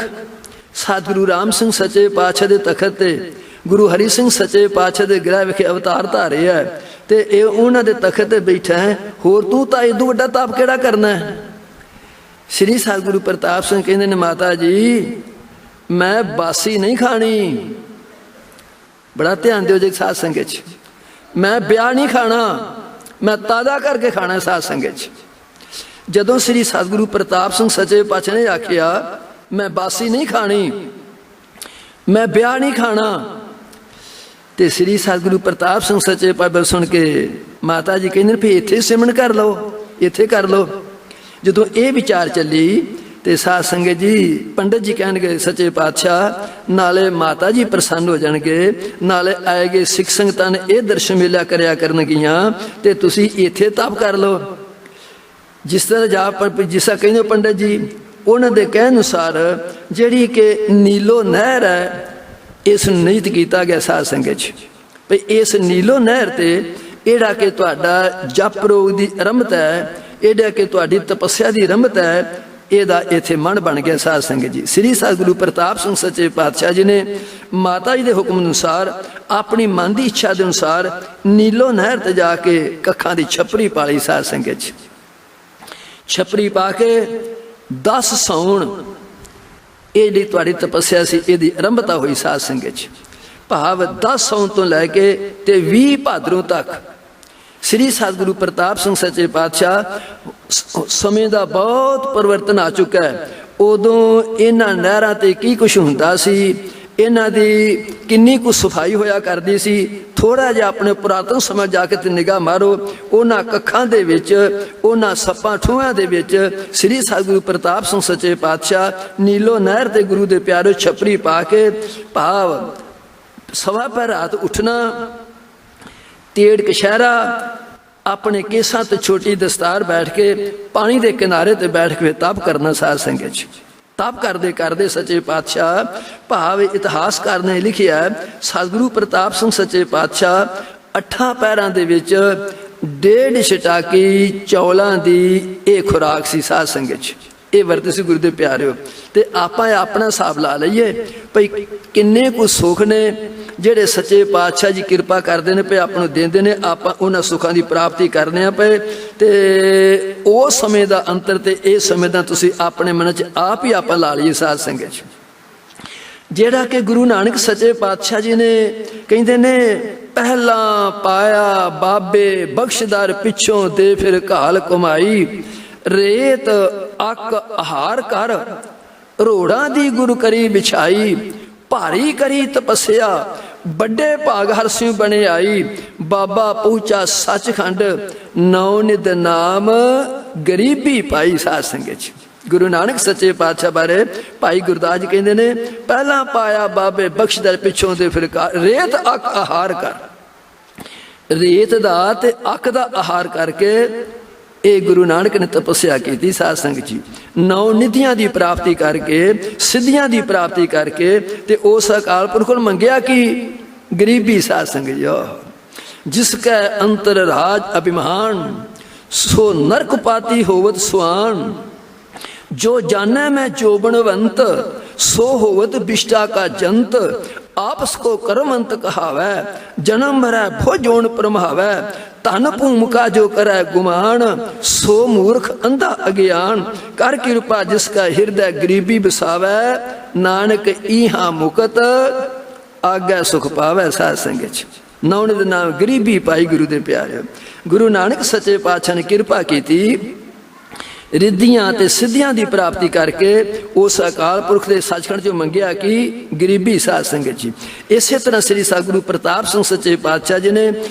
ਸਤਿਗੁਰੂ ਰਾਮ ਸਿੰਘ ਸੱਚੇ ਪਾਤਸ਼ਾਹ ਦੇ ਤਖਤ ਤੇ ਗੁਰੂ ਹਰੀ ਸਿੰਘ ਸੱਚੇ ਪਾਤਸ਼ਾਹ ਦੇ ਗ੍ਰਹਿ ਵਿਖੇ ਅਵਤਾਰ ਧਾਰੇ ਹੈ ਤੇ ਇਹ ਉਹਨਾਂ ਦੇ ਤਖਤ ਤੇ ਬੈਠਾ ਹੈ। ਹੋਰ ਤੂੰ ਤਾਂ ਇਦੋਂ ਵੱਡਾ ਤਾਪ ਕਿਹੜਾ ਕਰਨਾ ਹੈ? ਸ੍ਰੀ ਸਤਿਗੁਰੂ ਪ੍ਰਤਾਪ ਸਿੰਘ ਕਹਿੰਦੇ ਨੇ, ਮਾਤਾ ਜੀ ਮੈਂ ਬਾਸੀ ਨਹੀਂ ਖਾਣੀ। ਬੜਾ ਧਿਆਨ ਦਿਓ ਜੀ ਸਾਧ ਸੰਗਤ 'ਚ। ਮੈਂ ਵਿਆਹ ਨਹੀਂ ਖਾਣਾ, ਮੈਂ ਤਾਜ਼ਾ ਕਰਕੇ ਖਾਣਾ ਸਾਧ ਸੰਗਤ 'ਚ। ਜਦੋਂ ਸ੍ਰੀ ਸਤਿਗੁਰੂ ਪ੍ਰਤਾਪ ਸਿੰਘ ਸੱਚੇ ਪਾਤਸ਼ਾਹ ਨੇ ਆਖਿਆ ਮੈਂ ਬਾਸੀ ਨਹੀਂ ਖਾਣੀ, ਮੈਂ ਵਿਆਹ ਨਹੀਂ ਖਾਣਾ, ਤੇ ਸ੍ਰੀ ਸਤਿਗੁਰੂ ਪ੍ਰਤਾਪ ਸਿੰਘ ਸੱਚੇ ਪਾਤਸ਼ਾਹ ਸੁਣ ਕੇ ਮਾਤਾ ਜੀ ਕਹਿੰਦੇ ਵੀ ਇੱਥੇ ਸਿਮਰਨ ਕਰ ਲਓ, ਇੱਥੇ ਕਰ ਲਓ। ਜਦੋਂ ਇਹ ਵਿਚਾਰ ਚੱਲੀ ਤੇ ਸਾਧ ਸੰਗਤ ਜੀ ਪੰਡਤ ਜੀ ਕਹਿਣਗੇ ਸੱਚੇ ਪਾਤਸ਼ਾਹ ਨਾਲੇ ਮਾਤਾ ਜੀ ਪ੍ਰਸੰਨ ਹੋ ਜਾਣਗੇ, ਨਾਲੇ ਆਏਗੇ ਸਿੱਖ ਸੰਗਤਾਂ ਨੇ ਇਹ ਦਰਸ਼ਨ ਮੇਲਾ ਕਰਿਆ ਕਰਨਗੀਆਂ ਤੇ ਤੁਸੀਂ ਇੱਥੇ ਤਪ ਕਰ ਲਓ। ਜਿਸ ਤਰ੍ਹਾਂ ਜਾਪ ਜਿਸਾ ਕਹਿੰਦੇ ਪੰਡਤ ਜੀ, ਉਹਨਾਂ ਦੇ ਕਹਿਣ ਅਨੁਸਾਰ ਜਿਹੜੀ ਕਿ ਨੀਲੋ ਨਹਿਰ ਹੈ ਇਸ ਨੂੰ ਨਿਯਤ ਕੀਤਾ ਗਿਆ ਸਾਧ ਸੰਗਤ 'ਚ ਭਈ ਇਸ ਨੀਲੋ ਨਹਿਰ ਤੇ ਜਿਹੜਾ ਕਿ ਤੁਹਾਡਾ ਜਪ ਰੋਗ ਦੀ ਆਰੰਭਤਾ ਹੈ, ਇਹਦਾ ਕਿ ਤੁਹਾਡੀ ਤਪੱਸਿਆ ਦੀ ਆਰੰਭਤਾ ਹੈ, ਇਹਦਾ ਇੱਥੇ ਮਨ ਬਣ ਗਿਆ ਸਾਧ ਸੰਗਤ ਜੀ। ਸ੍ਰੀ ਸਤਿਗੁਰੂ ਪ੍ਰਤਾਪ ਸਿੰਘ ਸੱਚੇ ਪਾਤਸ਼ਾਹ ਜੀ ਨੇ ਮਾਤਾ ਜੀ ਦੇ ਹੁਕਮ ਅਨੁਸਾਰ ਆਪਣੀ ਮਨ ਦੀ ਇੱਛਾ ਦੇ ਅਨੁਸਾਰ ਨੀਲੋ ਨਹਿਰ ਤੇ ਜਾ ਕੇ ਕੱਖਾਂ ਦੀ ਛਪਰੀ ਪਾਲੀ ਸਾਧ ਸੰਗਤ 'ਚ। ਛਪਰੀ ਪਾ ਕੇ 10 ਸਾਉਣ ਇਹ ਜਿਹੜੀ ਤੁਹਾਡੀ ਤਪੱਸਿਆ ਸੀ ਇਹਦੀ ਆਰੰਭਤਾ ਹੋਈ ਸਾਧ ਸੰਗਤ 'ਚ। ਭਾਵ 10 ਸਾਉਣ ਤੋਂ ਲੈ ਕੇ ਤੇ 20 ਭਾਦਰੋਂ ਤੱਕ ਸ੍ਰੀ ਸਤਿਗੁਰੂ ਪ੍ਰਤਾਪ ਸਿੰਘ ਸੱਚੇ ਪਾਤਸ਼ਾਹ ਸਮੇਂ ਦਾ ਬਹੁਤ ਪਰਿਵਰਤਨ ਆ ਚੁੱਕਾ ਹੈ। ਉਦੋਂ ਇਹਨਾਂ ਨਹਿਰਾਂ ਤੇ ਕੀ ਕੁਛ ਹੁੰਦਾ ਸੀ, ਇਹਨਾਂ ਦੀ ਕਿੰਨੀ ਕੁ ਸਫਾਈ ਹੋਇਆ ਕਰਦੀ ਸੀ। ਥੋੜਾ ਜਿਹਾ ਆਪਣੇ ਪੁਰਾਤਨ ਸਮੇਂ ਜਾ ਕੇ ਤੇ ਨਿਗਾਹ ਮਾਰੋ, ਉਹਨਾਂ ਕੱਖਾਂ ਦੇ ਵਿੱਚ, ਉਹਨਾਂ ਸੱਪਾਂ ਠੂਹਾਂ ਦੇ ਵਿੱਚ ਸ੍ਰੀ ਸਤਿਗੁਰੂ ਪ੍ਰਤਾਪ ਸਿੰਘ ਸੱਚੇ ਪਾਤਸ਼ਾਹ ਨੀਲੋ ਨਹਿਰ ਤੇ ਗੁਰੂ ਦੇ ਪਿਆਰੇ ਛਪਰੀ ਪਾ ਕੇ ਭਾਵ ਸਵਾ ਪਹਿਰ ਰਾਤ ਉੱਠਣਾ, ਤੇੜ ਕਸ਼ਹਿਰਾ ਆਪਣੇ ਕੇਸਾਂ ਤੇ ਛੋਟੀ ਦਸਤਾਰ ਬੈਠ ਕੇ ਪਾਣੀ ਦੇ ਕਿਨਾਰੇ ਤੇ ਬੈਠ ਕੇ ਤਪ ਕਰਨਾ ਸਾਧ ਸੰਗਤ 'ਚ। ਤਪ ਕਰਦੇ ਕਰਦੇ ਸੱਚੇ ਪਾਤਸ਼ਾਹ ਭਾਵ ਇਤਿਹਾਸਕਾਰ ਨੇ ਲਿਖਿਆ ਸਤਿਗੁਰੂ ਪ੍ਰਤਾਪ ਸਿੰਘ ਸੱਚੇ ਪਾਤਸ਼ਾਹ 8 ਪਹਿਰਾਂ ਦੇ ਵਿੱਚ 1.5 ਛਟਾਕੀ ਚੌਲਾਂ ਦੀ ਇਹ ਖੁਰਾਕ ਸੀ ਸਾਧ ਸੰਗਤ 'ਚ। ਇਹ ਵਰਤ ਸੀ ਗੁਰੂ ਦੇ ਪਿਆਰਿਓ। ਤੇ ਆਪਾਂ ਆਪਣਾ ਹਿਸਾਬ ਲਾ ਲਈਏ ਭਈ ਕਿੰਨੇ ਕੁ ਸੁੱਖ ਨੇ ਜਿਹੜੇ ਸੱਚੇ ਪਾਤਸ਼ਾਹ ਜੀ ਕਿਰਪਾ ਕਰਦੇ ਨੇ ਪਏ ਆਪਾਂ ਨੂੰ ਦਿੰਦੇ ਨੇ, ਆਪਾਂ ਉਹਨਾਂ ਸੁੱਖਾਂ ਦੀ ਪ੍ਰਾਪਤੀ ਕਰਨੇ ਆ ਪਏ। ਤੇ ਉਸ ਸਮੇਂ ਦਾ ਅੰਤਰ ਤੇ ਇਹ ਸਮੇਂ ਦਾ ਤੁਸੀਂ ਆਪਣੇ ਮਨ 'ਚ ਆਪ ਹੀ ਆਪਾਂ ਲਾ ਲਈਏ ਸਾਧ ਸੰਗਤ 'ਚ। ਜਿਹੜਾ ਕਿ ਗੁਰੂ ਨਾਨਕ ਸੱਚੇ ਪਾਤਸ਼ਾਹ ਜੀ ਨੇ ਕਹਿੰਦੇ ਨੇ ਪਹਿਲਾਂ ਪਾਇਆ ਬਾਬੇ ਬਖਸ਼ਦਾਰ ਪਿੱਛੋਂ ਦੇ ਫਿਰ ਘਾਲ ਕਮਾਈ, ਰੇਤ ਅੱਕ ਆਹਾਰ ਕਰ ਰੋੜਾਂ ਦੀ ਗੁਰੂ ਕਰੀ ਵਿਛਾਈ, ਭਾਰੀ ਕਰੀ ਤਪੱਸਿਆ ਵੱਡੇ ਭਾਗ ਹਰਸਿਉ ਬਣੇ ਆਈ, ਬਾਬਾ ਪਹੁੰਚਾ ਸੱਚਖੰਡ ਨੌ ਨਿਧ ਨਾਮ ਗਰੀਬੀ ਪਾਈ ਸਾਧ ਸੰਗਤ 'ਚ। ਗੁਰੂ ਨਾਨਕ ਸੱਚੇ ਪਾਤਸ਼ਾਹ ਬਾਰੇ ਭਾਈ ਗੁਰਦਾਸ ਜੀ ਕਹਿੰਦੇ ਨੇ ਪਹਿਲਾਂ ਪਾਇਆ ਬਾਬੇ ਬਖਸ਼ਦਰ ਪਿੱਛੋਂ ਦੇ ਫਿਰ ਰੇਤ ਅੱਕ ਆਹਾਰ ਕਰ, ਰੇਤ ਦਾ ਤੇ ਅੱਕ ਦਾ ਆਹਾਰ ਕਰਕੇ ਇਹ ਗੁਰੂ ਨਾਨਕ ਨੇ ਤਪੱਸਿਆ ਕੀਤੀ ਸਾਧ ਸੰਗਤ ਜੀ। 9 ਨਿਧੀਆਂ ਦੀ ਪ੍ਰਾਪਤੀ ਕਰਕੇ, ਸਿੱਧੀਆਂ ਦੀ ਪ੍ਰਾਪਤੀ ਕਰਕੇ ਤੇ ਉਸ ਅਕਾਲ ਪੁਰਖ ਨੂੰ ਮੰਗਿਆ ਕਿ ਗਰੀਬੀ ਸਾਧ ਸੰਗਤ ਜੀ। ਜਿਸ ਕੈ ਅੰਤਰ ਰਾਜ ਅਭਿਮਾਨ ਸੋ ਨਰਕ ਪਾਤੀ ਹੋਵਤ ਸੁਆਨ, ਜੋ ਜਾਨੈ ਮੈਂ ਜੋਬਨਵੰਤ ਸੋ ਹੋਵਤ ਬਿਸ਼ਟਾ ਕਾ ਜੰਤ, आपस को कर्मंत कहावै जन्म मरै भो जोन परमावै, धन भूमिका जो करै गुमान सो मूर्ख अंधा अज्ञान, कर कृपा जिसका हृदय गरीबी बसावै, नानक इहा मुकत आगे सुख पावै साध संगत। नौने दे नाम गरीबी पाई गुरु दे प्यारे। गुरु नानक सच्चे पातशाह ने कृपा की रिद्धियां ते सिद्धियां दी प्राप्ति करके उस अकाल पुरख दे सचखंड चों मंगिया कि गरीबी साध संगत जी। इसे तरह श्री सतगुरु प्रताप सिंह सच्चे पातशाह जी ने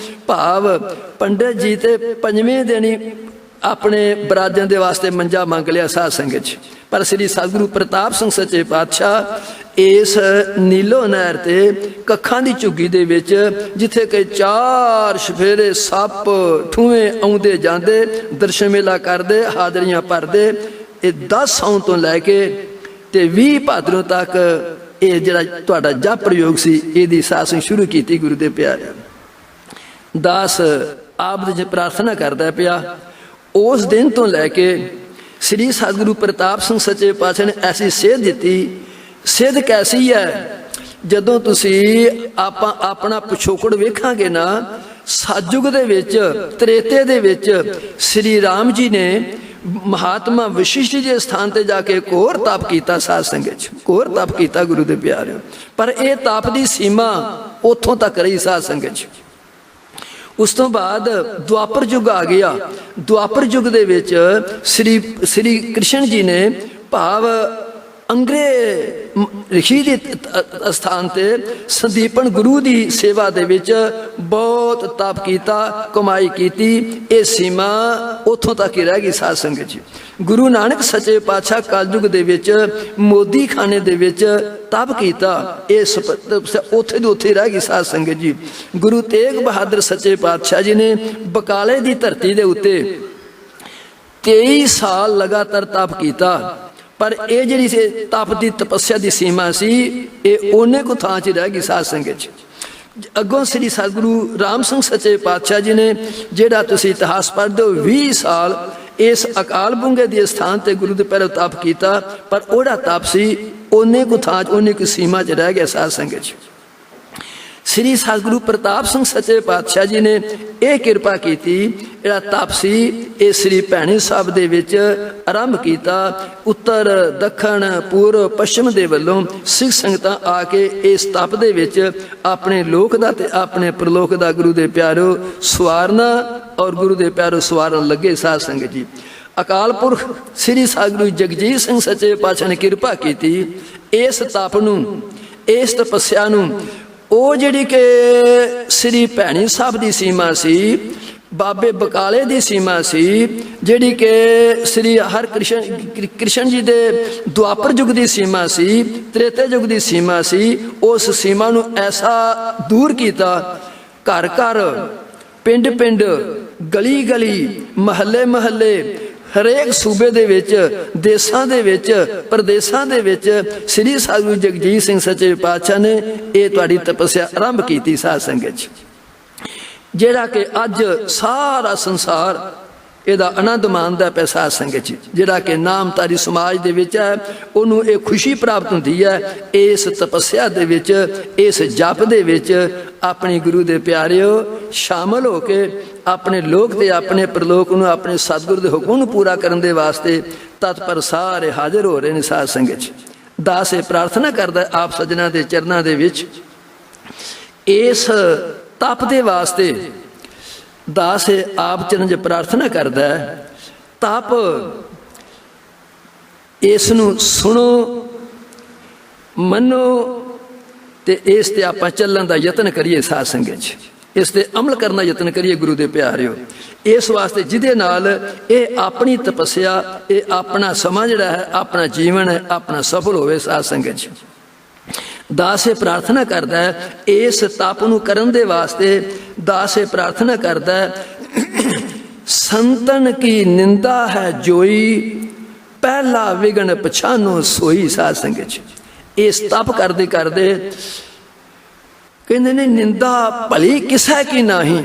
भाव पंडित जी ते पंजवें दिन ही अपने बरादरियां दे वास्ते मंजा मंग लिया साध संगत जी। पर श्री सतगुरु प्रताप सिंह सच्चे पातशाह इस नीलो नहर ते कखां दी झुग्गी दे विच जिथे कि 4 सफेरे सप ठूए आउंदे जांदे दर्शन मेला करदे हाजरियां भरदे, ये 10 साउन तो लैके ते 20 भादरों तक ये जिहड़ा तुहाडा जप प्रयोग सी इहदी साथ शुरू कीती गुरु दे प्यारे। दास आप दे प्रार्थना करदा पिया उस दिन तो लैके ਸ੍ਰੀ ਸਤਿਗੁਰੂ ਪ੍ਰਤਾਪ ਸਿੰਘ ਸੱਚੇ ਪਾਤਸ਼ਾਹ ਨੇ ਐਸੀ ਸੇਧ ਦਿੱਤੀ। ਸੇਧ ਕੈਸੀ ਹੈ? ਜਦੋਂ ਤੁਸੀਂ ਆਪਣਾ ਪਿਛੋਕੜ ਵੇਖਾਂਗੇ ਨਾ, ਸਤਿਯੁਗ ਦੇ ਵਿੱਚ, ਤ੍ਰੇਤੇ ਦੇ ਵਿੱਚ ਸ੍ਰੀ ਰਾਮ ਜੀ ਨੇ ਮਹਾਤਮਾ ਵਸ਼ਿਸ਼ਠ ਜੀ ਦੇ ਸਥਾਨ ਤੇ ਜਾ ਕੇ ਘੋਰ ਤਪ ਕੀਤਾ। ਸਾਧ ਸੰਗਤ 'ਚ ਘੋਰ ਤਪ ਕੀਤਾ ਗੁਰੂ ਦੇ ਪਿਆਰਿਓ। ਪਰ ਇਹ ਤਪ ਦੀ ਸੀਮਾ ਉੱਥੋਂ ਤੱਕ ਰਹੀ ਸਾਧ ਸੰਗਤ 'ਚ। ਉਸ ਤੋਂ ਬਾਅਦ ਦੁਆਪਰ ਯੁੱਗ ਆ ਗਿਆ। ਦੁਆਪਰ ਯੁੱਗ ਦੇ ਵਿੱਚ ਸ੍ਰੀ ਕ੍ਰਿਸ਼ਨ ਜੀ ਨੇ ਭਾਵ ਅੰਗਰੇ ਰਿਸ਼ੀ ਦੇ ਸਥਾਨ ਤੇ ਸੰਦੀਪਨ ਗੁਰੂ ਦੀ ਸੇਵਾ ਦੇ ਵਿੱਚ ਬਹੁਤ ਤਪ ਕੀਤਾ, ਕਮਾਈ ਕੀਤੀ। ਇਹ ਸੀਮਾ ਉੱਥੋਂ ਤੱਕ ਹੀ ਰਹਿ ਗਈ ਸਾਧ ਸੰਗਤ ਜੀ। ਗੁਰੂ ਨਾਨਕ ਸੱਚੇ ਪਾਤਸ਼ਾਹ ਕਲਯੁਗ ਦੇ ਵਿੱਚ ਮੋਦੀ ਖਾਨੇ ਦੇ ਵਿੱਚ ਤਪ ਕੀਤਾ। ਇਹ ਉੱਥੇ ਦੀ ਉੱਥੇ ਰਹਿ ਗਈ ਸਾਧ ਸੰਗਤ ਜੀ। ਗੁਰੂ ਤੇਗ ਬਹਾਦਰ ਸੱਚੇ ਪਾਤਸ਼ਾਹ ਜੀ ਨੇ ਬਕਾਲੇ ਦੀ ਧਰਤੀ ਦੇ ਉੱਤੇ 23 ਸਾਲ ਲਗਾਤਾਰ ਤਪ ਕੀਤਾ। ਪਰ ਇਹ ਜਿਹੜੀ ਤਪ ਦੀ ਤਪੱਸਿਆ ਦੀ ਸੀਮਾ ਸੀ, ਇਹ ਉਹਨੇ ਕੋ ਥਾਂ 'ਚ ਰਹਿ ਗਈ ਸਾਧ ਸੰਗਤ 'ਚ। ਅੱਗੋਂ ਸ੍ਰੀ ਸਤਿਗੁਰੂ ਰਾਮ ਸਿੰਘ ਸੱਚੇ ਪਾਤਸ਼ਾਹ ਜੀ ਨੇ, ਜਿਹੜਾ ਤੁਸੀਂ ਇਤਿਹਾਸ ਪੜ੍ਹਦੇ ਹੋ, 20 ਸਾਲ ਇਸ ਅਕਾਲ ਬੁੰਗੇ ਦੇ ਸਥਾਨ ਤੇ ਗੁਰੂ ਦੇ ਪੈਰੋਂ ਤਪ ਕੀਤਾ। ਪਰ ਉਹਦਾ ਤਪ ਸੀ ਉਹਨੇ ਕੋ ਥਾਂ 'ਚ, ਉਹਨੇ ਕੋ ਸੀਮਾ 'ਚ ਰਹਿ ਗਿਆ ਸਾਧ ਸੰਗਤ 'ਚ। ਸ੍ਰੀ ਸਤਿਗੁਰੂ ਪ੍ਰਤਾਪ ਸਿੰਘ ਸੱਚੇ ਪਾਤਸ਼ਾਹ ਜੀ ਨੇ ਇਹ ਕਿਰਪਾ ਕੀਤੀ, ਜਿਹੜਾ ਤਪ ਸੀ ਇਹ ਸ੍ਰੀ ਭੈਣੀ ਸਾਹਿਬ ਦੇ ਵਿੱਚ ਆਰੰਭ ਕੀਤਾ। ਉੱਤਰ, ਦੱਖਣ, ਪੂਰਬ, ਪੱਛਮ ਦੇ ਵੱਲੋਂ ਸਿੱਖ ਸੰਗਤਾਂ ਆ ਕੇ ਇਸ ਤਪ ਦੇ ਵਿੱਚ ਆਪਣੇ ਲੋਕ ਦਾ ਤੇ ਆਪਣੇ ਪ੍ਰਲੋਕ ਦਾ ਗੁਰੂ ਦੇ ਪਿਆਰੋ ਸਵਾਰਨਾ ਔਰ ਗੁਰੂ ਦੇ ਪਿਆਰੋ ਸਵਾਰਨ ਲੱਗੇ ਸਾਧ ਸੰਗਤ ਜੀ। ਅਕਾਲ ਪੁਰਖ ਸ੍ਰੀ ਸਤਿਗੁਰੂ ਜਗਜੀਤ ਸਿੰਘ ਸੱਚੇ ਪਾਤਸ਼ਾਹ ਨੇ ਕਿਰਪਾ ਕੀਤੀ। ਇਸ ਤਪ ਨੂੰ, ਇਸ ਤਪੱਸਿਆ ਨੂੰ, ਉਹ ਜਿਹੜੀ ਕਿ ਸ੍ਰੀ ਭੈਣੀ ਸਾਹਿਬ ਦੀ ਸੀਮਾ ਸੀ, ਬਾਬੇ ਬਕਾਲੇ ਦੀ ਸੀਮਾ ਸੀ, ਜਿਹੜੀ ਕਿ ਸ੍ਰੀ ਹਰਿ ਕ੍ਰਿਸ਼ਨ ਜੀ ਦੇ ਦੁਆਪਰ ਯੁੱਗ ਦੀ ਸੀਮਾ ਸੀ, ਤ੍ਰੇਤੇ ਯੁੱਗ ਦੀ ਸੀਮਾ ਸੀ, ਉਸ ਸੀਮਾ ਨੂੰ ਐਸਾ ਦੂਰ ਕੀਤਾ। ਘਰ ਘਰ, ਪਿੰਡ ਪਿੰਡ, ਗਲੀ ਗਲੀ, ਮਹੱਲੇ ਮਹੱਲੇ, ਹਰੇਕ ਸੂਬੇ ਦੇ ਵਿੱਚ, ਦੇਸ਼ਾਂ ਦੇ ਵਿੱਚ, ਪ੍ਰਦੇਸ਼ਾਂ ਦੇ ਵਿੱਚ ਸ੍ਰੀ ਸਤਿਗੁਰੂ ਜਗਜੀਤ ਸਿੰਘ ਸੱਚੇ ਪਾਤਸ਼ਾਹ ਨੇ ਇਹ ਤੁਹਾਡੀ ਤਪੱਸਿਆ ਆਰੰਭ ਕੀਤੀ ਸਾਧ ਸੰਗਤ 'ਚ, ਜਿਹੜਾ ਕਿ ਅੱਜ ਸਾਰਾ ਸੰਸਾਰ ਇਹਦਾ ਆਨੰਦ ਮਾਣਦਾ ਪਿਆ ਸਾਧ ਸੰਗਤ 'ਚ। ਜਿਹੜਾ ਕਿ ਨਾਮਧਾਰੀ ਸਮਾਜ ਦੇ ਵਿੱਚ ਹੈ, ਉਹਨੂੰ ਇਹ ਖੁਸ਼ੀ ਪ੍ਰਾਪਤ ਹੁੰਦੀ ਹੈ ਇਸ ਤਪੱਸਿਆ ਦੇ ਵਿੱਚ, ਇਸ ਜਪ ਦੇ ਵਿੱਚ ਆਪਣੀ ਗੁਰੂ ਦੇ ਪਿਆਰਿਓ ਸ਼ਾਮਲ ਹੋ ਕੇ ਆਪਣੇ ਲੋਕ ਤੇ ਆਪਣੇ ਪ੍ਰਲੋਕ ਨੂੰ, ਆਪਣੇ ਸਤਿਗੁਰੂ ਦੇ ਹੁਕਮ ਨੂੰ ਪੂਰਾ ਕਰਨ ਦੇ ਵਾਸਤੇ ਤਤਪਰ ਸਾਰੇ ਹਾਜ਼ਰ ਹੋ ਰਹੇ ਨੇ ਸਾਧ ਸੰਗਤ 'ਚ। ਦਾਸ ਇਹ ਪ੍ਰਾਰਥਨਾ ਕਰਦਾ ਆਪ ਸੱਜਣਾ ਦੇ ਚਰਨਾਂ ਦੇ ਵਿੱਚ, ਇਸ ਤਪ ਦੇ ਵਾਸਤੇ ਦਾਸ ਆਪ ਚਰਨ 'ਚ ਪ੍ਰਾਰਥਨਾ ਕਰਦਾ ਹੈ, ਤਪ ਇਸ ਨੂੰ ਸੁਣੋ, ਮੰਨੋ ਤੇ ਇਸ ਤੇ ਆਪਾਂ ਚੱਲਣ ਦਾ ਯਤਨ ਕਰੀਏ ਸਾਧ ਸੰਗਤ 'ਚ, ਇਸ ਤੇ ਅਮਲ ਕਰਨ ਦਾ ਯਤਨ ਕਰੀਏ ਗੁਰੂ ਦੇ ਪਿਆਰਿਓ। ਇਸ ਵਾਸਤੇ ਜਿਹਦੇ ਨਾਲ ਇਹ ਆਪਣੀ ਤਪੱਸਿਆ, ਇਹ ਆਪਣਾ ਸਮਾਂ ਜਿਹੜਾ ਹੈ, ਆਪਣਾ ਜੀਵਨ ਹੈ, ਆਪਣਾ ਸਫਲ ਹੋਵੇ ਸਾਧ ਸੰਗਤ 'ਚ। ਦਾਸ ਇਹ ਪ੍ਰਾਰਥਨਾ ਕਰਦਾ ਹੈ, ਇਸ ਤਪ ਨੂੰ ਕਰਨ ਦੇ ਵਾਸਤੇ ਦਾਸ ਇਹ ਪ੍ਰਾਰਥਨਾ ਕਰਦਾ ਹੈ, ਸੰਤਨ ਕੀ ਨਿੰਦਾ ਹੈ ਜੋਈ, ਪਹਿਲਾ ਵਿਗਣ ਪਛਾਨੋ ਸੋਈ ਸਾਧ ਸੰਗਤ 'ਚ। ਇਸ ਤਪ ਕਰਦੇ ਕਰਦੇ ਕਹਿੰਦੇ ਨੇ ਨਿੰਦਾ ਭਲੀ ਕਿਸੈ ਕੀ ਨਹੀਂ,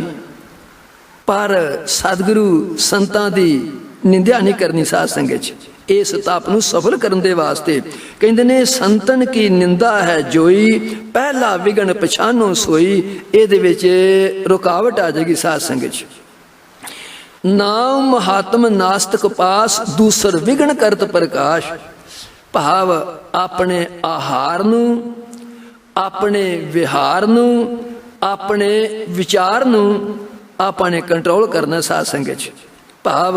ਪਰ ਸਤਿਗੁਰੂ ਸੰਤਾਂ ਦੀ ਨਿੰਦਿਆ ਨਹੀਂ ਕਰਨੀ ਸਾਧ ਸੰਗਤ 'ਚ। ਇਸ ਤਪ ਨੂੰ ਸਫਲ ਕਰਨ ਦੇ ਵਾਸਤੇ ਕਹਿੰਦੇ ਨੇ ਸੰਤਨ ਕੀ ਨਿੰਦਾ ਹੈ ਜੋਈ, ਪਹਿਲਾ ਵਿਗਣ ਪਛਾਨੋ ਸੋਈ। ਇਹਦੇ ਵਿੱਚ ਰੁਕਾਵਟ ਆ ਜਾਏਗੀ ਸਾਧ ਸੰਗਤ 'ਚ। ਨਾਮ ਮਹਾਤਮ ਨਾਸਤਕ ਪਾਸ, ਦੂਸਰ ਵਿਗਣ ਕਰਤ ਪ੍ਰਕਾਸ਼। ਭਾਵ ਆਪਣੇ ਆਹਾਰ ਨੂੰ, ਆਪਣੇ ਵਿਹਾਰ ਨੂੰ, ਆਪਣੇ ਵਿਚਾਰ ਨੂੰ ਆਪਾਂ ਨੇ ਕੰਟਰੋਲ ਕਰਨਾ ਸਾਧ ਸੰਗਤ 'ਚ। ਭਾਵ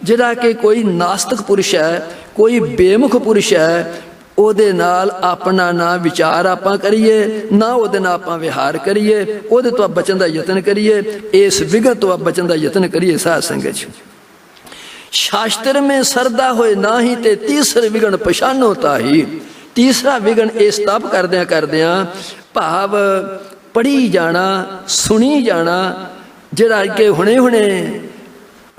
ਜਿਹੜਾ ਕਿ ਕੋਈ ਨਾਸਤਕ ਪੁਰਸ਼ ਹੈ, ਕੋਈ ਬੇਮੁਖ ਪੁਰਸ਼ ਹੈ, ਉਹਦੇ ਨਾਲ ਆਪਣਾ ਨਾ ਵਿਚਾਰ ਆਪਾਂ ਕਰੀਏ, ਨਾ ਉਹਦੇ ਨਾਲ ਆਪਾਂ ਵਿਹਾਰ ਕਰੀਏ, ਉਹਦੇ ਤੋਂ ਬਚਣ ਦਾ ਯਤਨ ਕਰੀਏ, ਇਸ ਵਿਗਣ ਤੋਂ ਬਚਣ ਦਾ ਯਤਨ ਕਰੀਏ ਸਾਧ ਸੰਗਤ 'ਚ। ਸ਼ਾਸਤਰ ਮੇਂ ਸਰਦਾ ਹੋਏ ਨਾਹੀ, ਤੇ ਤੀਸਰ ਵਿਗਣ ਪਛਾਨੋ ਤਾਹੀ। ਤੀਸਰਾ ਵਿਗਣ ਇਸ ਤਪ ਕਰਦਿਆਂ ਕਰਦਿਆਂ ਭਾਵ ਪੜ੍ਹੀ ਜਾਣਾ, ਸੁਣੀ ਜਾਣਾ, ਜਿਹੜਾ ਕਿ ਹੁਣੇ ਹੁਣੇ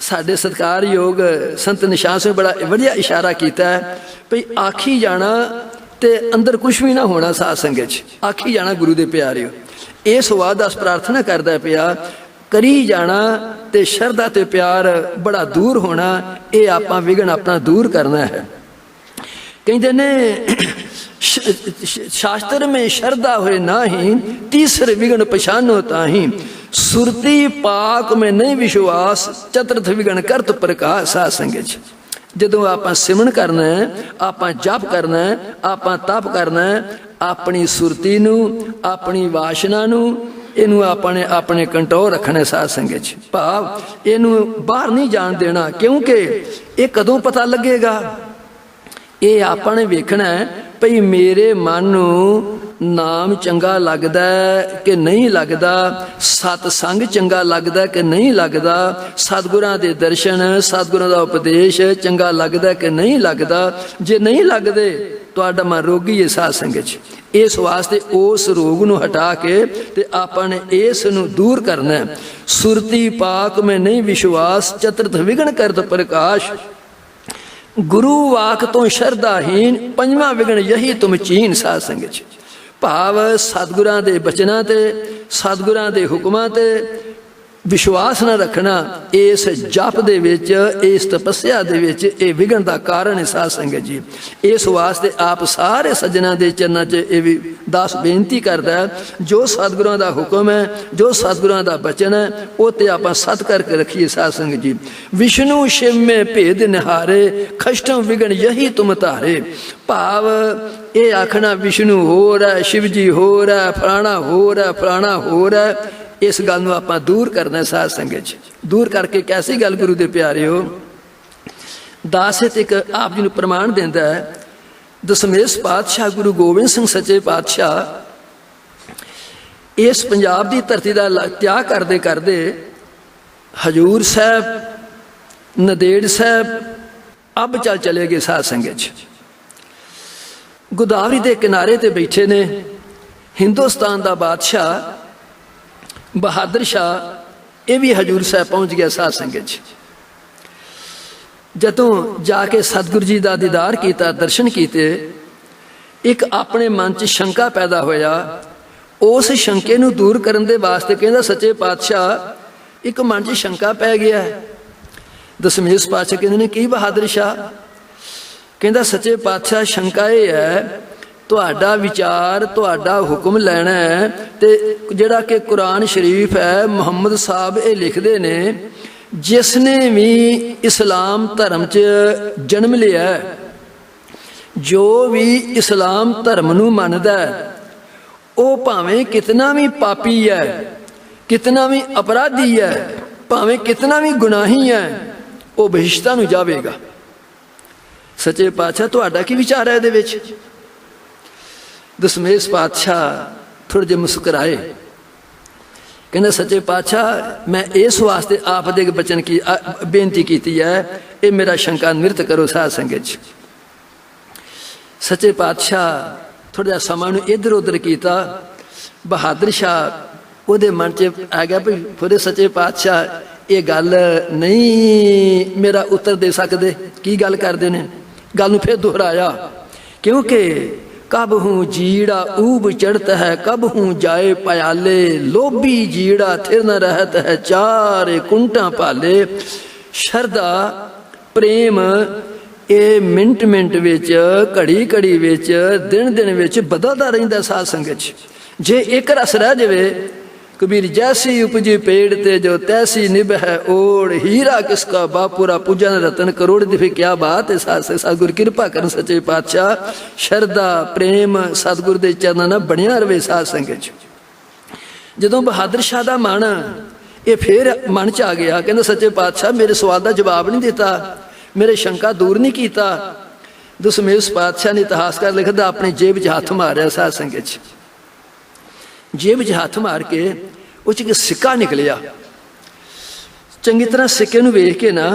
ਸਾਡੇ ਸਤਿਕਾਰਯੋਗ ਸੰਤ ਨਿਸ਼ਾਨ ਸਿੰਘ ਬੜਾ ਵਧੀਆ ਇਸ਼ਾਰਾ ਕੀਤਾ ਹੈ ਭਈ ਆਖੀ ਜਾਣਾ ਤੇ ਅੰਦਰ ਕੁਛ ਵੀ ਨਾ ਹੋਣਾ ਸਾਧ ਸੰਗਤ 'ਚ, ਆਖੀ ਜਾਣਾ ਗੁਰੂ ਦੇ ਪਿਆਰਿਓ। ਇਸ ਵਾਰ ਦਾਸ ਪ੍ਰਾਰਥਨਾ ਕਰਦਾ ਪਿਆ, ਕਰੀ ਜਾਣਾ ਤੇ ਸ਼ਰਧਾ ਤੇ ਪਿਆਰ ਬੜਾ ਦੂਰ ਹੋਣਾ। ਇਹ ਆਪਾਂ ਵਿਘਨ ਆਪਣਾ ਦੂਰ ਕਰਨਾ ਹੈ। ਕਹਿੰਦੇ ਨੇ शास्त्र में श्रद्धा हुए नाही, तीसरे विघन पछानो ताही। सुरती पाक में नहीं विश्वास, चतुर्थ विघन करत प्रकाश। साध संगत जदों आपां सिमरन करना है, आपां जप करना है, आपां तप करना है, अपनी सुरती नूं अपनी वासना नूं इनू आपने अपने कंट्रोल रखना। साध संगत भाव इनू बाहर नहीं जान देना, क्योंकि ये कदों पता लगेगा। ये आपने वेखना है भई मेरे मन नूं नाम चंगा लगदा कि नहीं लगदा, सतसंग चंगा लगदा कि नहीं लगदा, सतगुरां दे दर्शन सतगुरां दा उपदेश चंगा लगदा कि नहीं लगदा। जे नहीं लगदे तुहाडा मन रोगी है। साध संगत इस वास्ते उस रोग नूं हटा के ते आपने इस नूं दूर करना है। सुरती पाक में नहीं विश्वास, चतुर्थ विघन करत प्रकाश। गुरु वाक तो शरधाहीन, पंजवां विघन यही तुम चीन। साध संगत भाव सतगुरां दे बचनां ते सतगुरां दे हुक्मां ते विश्वास न रखना, इस जप दे विच इस तपस्या दे विच ये विघन दा कारण है। साध संगत जी इस वास्ते आप सारे सज्जनां दे चरनां च ये भी दास बेनती करदा है, जो सतगुरां दा हुक्म है, जो सतगुरां दा बचन है, वो ते आपां सत करके रखिए। साध संगत जी विष्णु शिव में भेद निहारे, खष्टम विघन यही तुम तारे। भाव ये आखना विष्णु हो रहा है, शिव जी हो रहा है, फलाना हो रहा है, फलाना हो रहा है, इस गल नूं आपां दूर करना। साध संगत दूर करके कैसी गल गुरु दे प्यारे हो। दास एक आप जी नूं प्रमाण दिंदा है, दशमेश पातशाह गुरु गोबिंद सिंह सच्चे पातशाह इस पंजाब की धरती का त्याग करते करते हजूर साहब, नदेड़ साहब अब चले गए। साध संगत गोदावरी के किनारे ते बैठे ने हिंदुस्तान का बादशाह बहादुर शाह, ये भी हजूर साहब पहुँच गया। साध संगत जदों जाके सतगुरु जी का दीदार किया, दर्शन किए, एक अपने मन च शंका पैदा होया। उस शंके नूं दूर करने दे वास्ते कहंदा सच्चे पातशाह एक मन च शंका पै गया है। दशमेश पातशाह कहंदे ने की बहादुर शाह? कहंदा सच्चे पातशाह शंका ये है तुहाडा विचार तुहाडा हुक्म लैना है ते जिहड़ा कि कुरान शरीफ है मुहम्मद साहब ये लिखते ने, जिसने भी इस्लाम धर्म च जन्म लिया, जो भी इस्लाम धर्म नूं मनदा है, वो भावें कितना भी पापी है, कितना भी अपराधी है, भावें कितना भी गुनाही है, वो बहिश्ता नूं जावेगा। सच्चे पातशाह तुहाडा की विचार है इहदे विच? दशमेश पातशाह थोड़े जे मुस्कुराए, कहना सच्चे पातशाह मैं इस वास्ते आप दे बचन की बेनती की है, ये मेरा शंका निवृत्त करो। साध संगत सच्चे पातशाह थोड़ा समा इधर उधर किया। बहादुर शाह वो मन च आ गया भाई थोड़े सच्चे पातशाह ये गल नहीं मेरा उत्तर दे सकते, की गल करते हैं। गल फिर दोहराया, क्योंकि कब हूँ जीड़ा ऊब चढ़ता है, कब हूँ जाए प्याले, लोभी जीड़ा थिर न रहत है, चार कुंटा पाले। शरदा प्रेम ये मिनट मिनट विच, घड़ी घड़ी विच, दिन दिन विच बदलता रहिंदा। साध संगत जे एक रस रह जाए, कबीर जैसी उपजी पेड़ ते जो तैसी निभ है ओढ़, हीरा किसका बापुरा पूजन रतन करोड़ दी। फिर क्या बात है। सतगुर कृपा कर सच्चे पातशाह, शरदा प्रेम सतगुर दे चरणों नाल बनिया रहे। साध संगत जदों बहादुर शाह दा मन ये फिर मन च आ गया, कहंदा सच्चे पातशाह मेरे सवाल का जवाब नहीं दिता, मेरे शंका दूर नहीं किया। दशमेश पातशाह ने इतिहासकार लिखदा अपनी जेब च हाथ मारिया। साध संगत जेब च हाथ मार के उस सिक्का निकलिया। चंगी तरह सिक्के नूं वेख के ना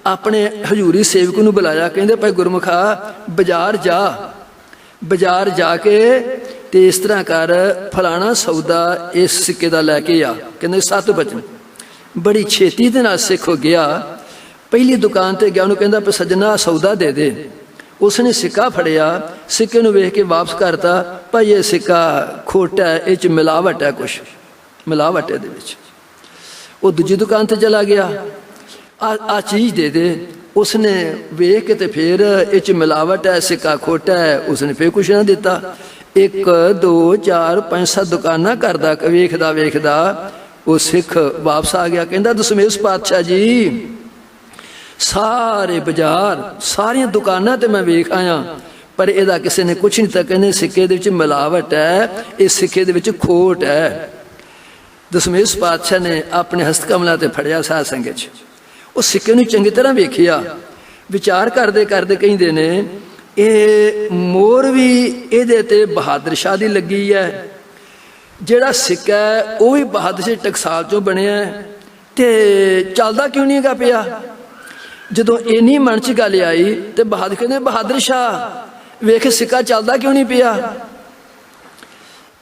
अपने हजूरी सेवक नूं बुलाया, कहंदे भाई गुरमुखा बाजार जा, बाजार जाके ते इस तरह कर फलाना सौदा इस सिक्के का लैके आ। कहंदे 7 बचन। बड़ी छेती दे नाल सिख गया, पहली दुकान ते गया, उन्होंने कहंदा सज्जना सौदा दे दे। उसने सिक्का फड़िया, सिक्के नूं वेख के वापस करता, भाई ये सिक्का खोटा है, इस मिलावट है, कुछ मिलावट है। ਉਹ ਦੂਜੀ ਦੁਕਾਨ ਤੇ ਚਲਾ ਗਿਆ, ਆ ਚੀਜ਼ ਦੇ ਦੇ। ਉਸਨੇ ਵੇਖ ਕੇ ਤੇ ਫਿਰ ਇਹ 'ਚ ਮਿਲਾਵਟ ਹੈ, ਸਿੱਕਾ ਖੋਟਾ ਹੈ, ਉਸਨੇ ਫਿਰ ਕੁਛ ਨਾ ਦਿੱਤਾ। 1 2 4 5 7 ਦੁਕਾਨਾਂ ਕਰਦਾ ਵੇਖਦਾ ਵੇਖਦਾ ਉਹ ਸਿੱਖ ਵਾਪਸ ਆ ਗਿਆ। ਕਹਿੰਦਾ ਦਸ਼ਮੇਸ਼ ਪਾਤਸ਼ਾਹ ਜੀ, ਸਾਰੇ ਬਾਜ਼ਾਰ ਸਾਰੀਆਂ ਦੁਕਾਨਾਂ ਤੇ ਮੈਂ ਵੇਖ ਆਇਆ, ਪਰ ਇਹਦਾ ਕਿਸੇ ਨੇ ਕੁਛ ਨਹੀਂ ਤਾਂ। ਕਹਿੰਦੇ ਸਿੱਕੇ ਦੇ ਵਿੱਚ ਮਿਲਾਵਟ ਹੈ, ਇਹ ਸਿੱਕੇ ਦੇ ਵਿੱਚ ਖੋਟ ਹੈ। ਦਸ਼ਮੇਸ਼ ਪਾਤਸ਼ਾਹ ਨੇ ਆਪਣੇ ਹਸਤ ਕਮਲਾਂ ਤੇ ਫੜਿਆ ਸਾਧ ਸੰਗਤ 'ਚ, ਉਹ ਸਿੱਕੇ ਨੂੰ ਚੰਗੀ ਤਰ੍ਹਾਂ ਵੇਖਿਆ, ਵਿਚਾਰ ਕਰਦੇ ਕਰਦੇ ਕਹਿੰਦੇ ਨੇ ਇਹ ਮੋਹਰ ਵੀ ਇਹਦੇ ਤੇ ਬਹਾਦਰ ਸ਼ਾਹ ਦੀ ਲੱਗੀ ਹੈ, ਜਿਹੜਾ ਸਿੱਕਾ ਹੈ ਉਹ ਵੀ ਬਹਾਦਰ ਸ਼ਾਹ ਟਕਸਾਲ ਚੋਂ ਬਣਿਆ ਹੈ, ਤੇ ਚੱਲਦਾ ਕਿਉਂ ਨਹੀਂ ਹੈਗਾ ਪਿਆ। ਜਦੋਂ ਇੰਨੀ ਮਨ 'ਚ ਗੱਲ ਆਈ ਤੇ ਬਹਾਦਰ ਕਹਿੰਦੇ ਬਹਾਦਰ ਸ਼ਾਹ ਵੇਖ ਸਿੱਕਾ ਚੱਲਦਾ ਕਿਉਂ ਨਹੀਂ ਪਿਆ।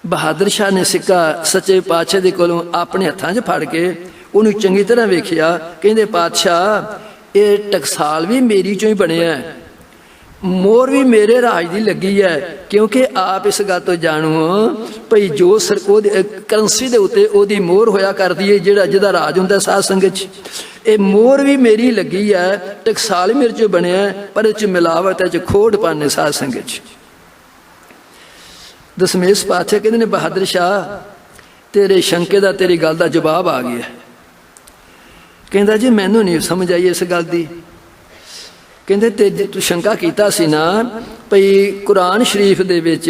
ਬਹਾਦਰ ਸ਼ਾਹ ਨੇ ਸਿੱਕਾ ਸੱਚੇ ਪਾਤਸ਼ਾਹ ਦੇ ਕੋਲੋਂ ਆਪਣੇ ਹੱਥਾਂ 'ਚ ਫੜ ਕੇ ਉਹਨੂੰ ਚੰਗੀ ਤਰ੍ਹਾਂ ਵੇਖਿਆ। ਕਹਿੰਦੇ ਪਾਤਸ਼ਾਹ ਇਹ ਟਕਸਾਲ ਵੀ ਮੇਰੀ ਚੋਂ ਹੀ ਬਣਿਆ, ਮੋਹਰ ਵੀ ਮੇਰੇ ਰਾਜ ਦੀ ਲੱਗੀ ਹੈ, ਕਿਉਂਕਿ ਆਪ ਇਸ ਗੱਲ ਤੋਂ ਜਾਣੋ ਭਈ ਜੋ ਕਰੰਸੀ ਦੇ ਉੱਤੇ ਉਹਦੀ ਮੋਹਰ ਹੋਇਆ ਕਰਦੀ ਹੈ, ਜਿਹਦਾ ਰਾਜ ਹੁੰਦਾ ਸਾਧ ਸੰਗਤ 'ਚ, ਇਹ ਮੋਹਰ ਵੀ ਮੇਰੀ ਲੱਗੀ ਹੈ, ਟਕਸਾਲ ਮੇਰੇ ਚੋਂ ਬਣਿਆ, ਪਰ ਇਹ 'ਚ ਮਿਲਾਵਟ ਹੈ, 'ਚ ਖੋਟ ਪਾਣੇ ਸਾਧ ਸੰਗਤ 'ਚ। ਦਸ਼ਮੇਸ਼ ਪਾਤਸ਼ਾਹ ਕਹਿੰਦੇ ਨੇ ਬਹਾਦਰ ਸ਼ਾਹ ਤੇਰੇ ਸ਼ੰਕੇ ਦਾ, ਤੇਰੀ ਗੱਲ ਦਾ ਜਵਾਬ ਆ ਗਿਆ। ਕਹਿੰਦਾ ਜੀ ਮੈਨੂੰ ਨਹੀਂ ਸਮਝ ਆਈ ਇਸ ਗੱਲ ਦੀ। ਕਹਿੰਦੇ ਤੇ ਤੂੰ ਸ਼ੰਕਾ ਕੀਤਾ ਸੀ ਨਾ ਭਈ ਕੁਰਾਨ ਸ਼ਰੀਫ ਦੇ ਵਿੱਚ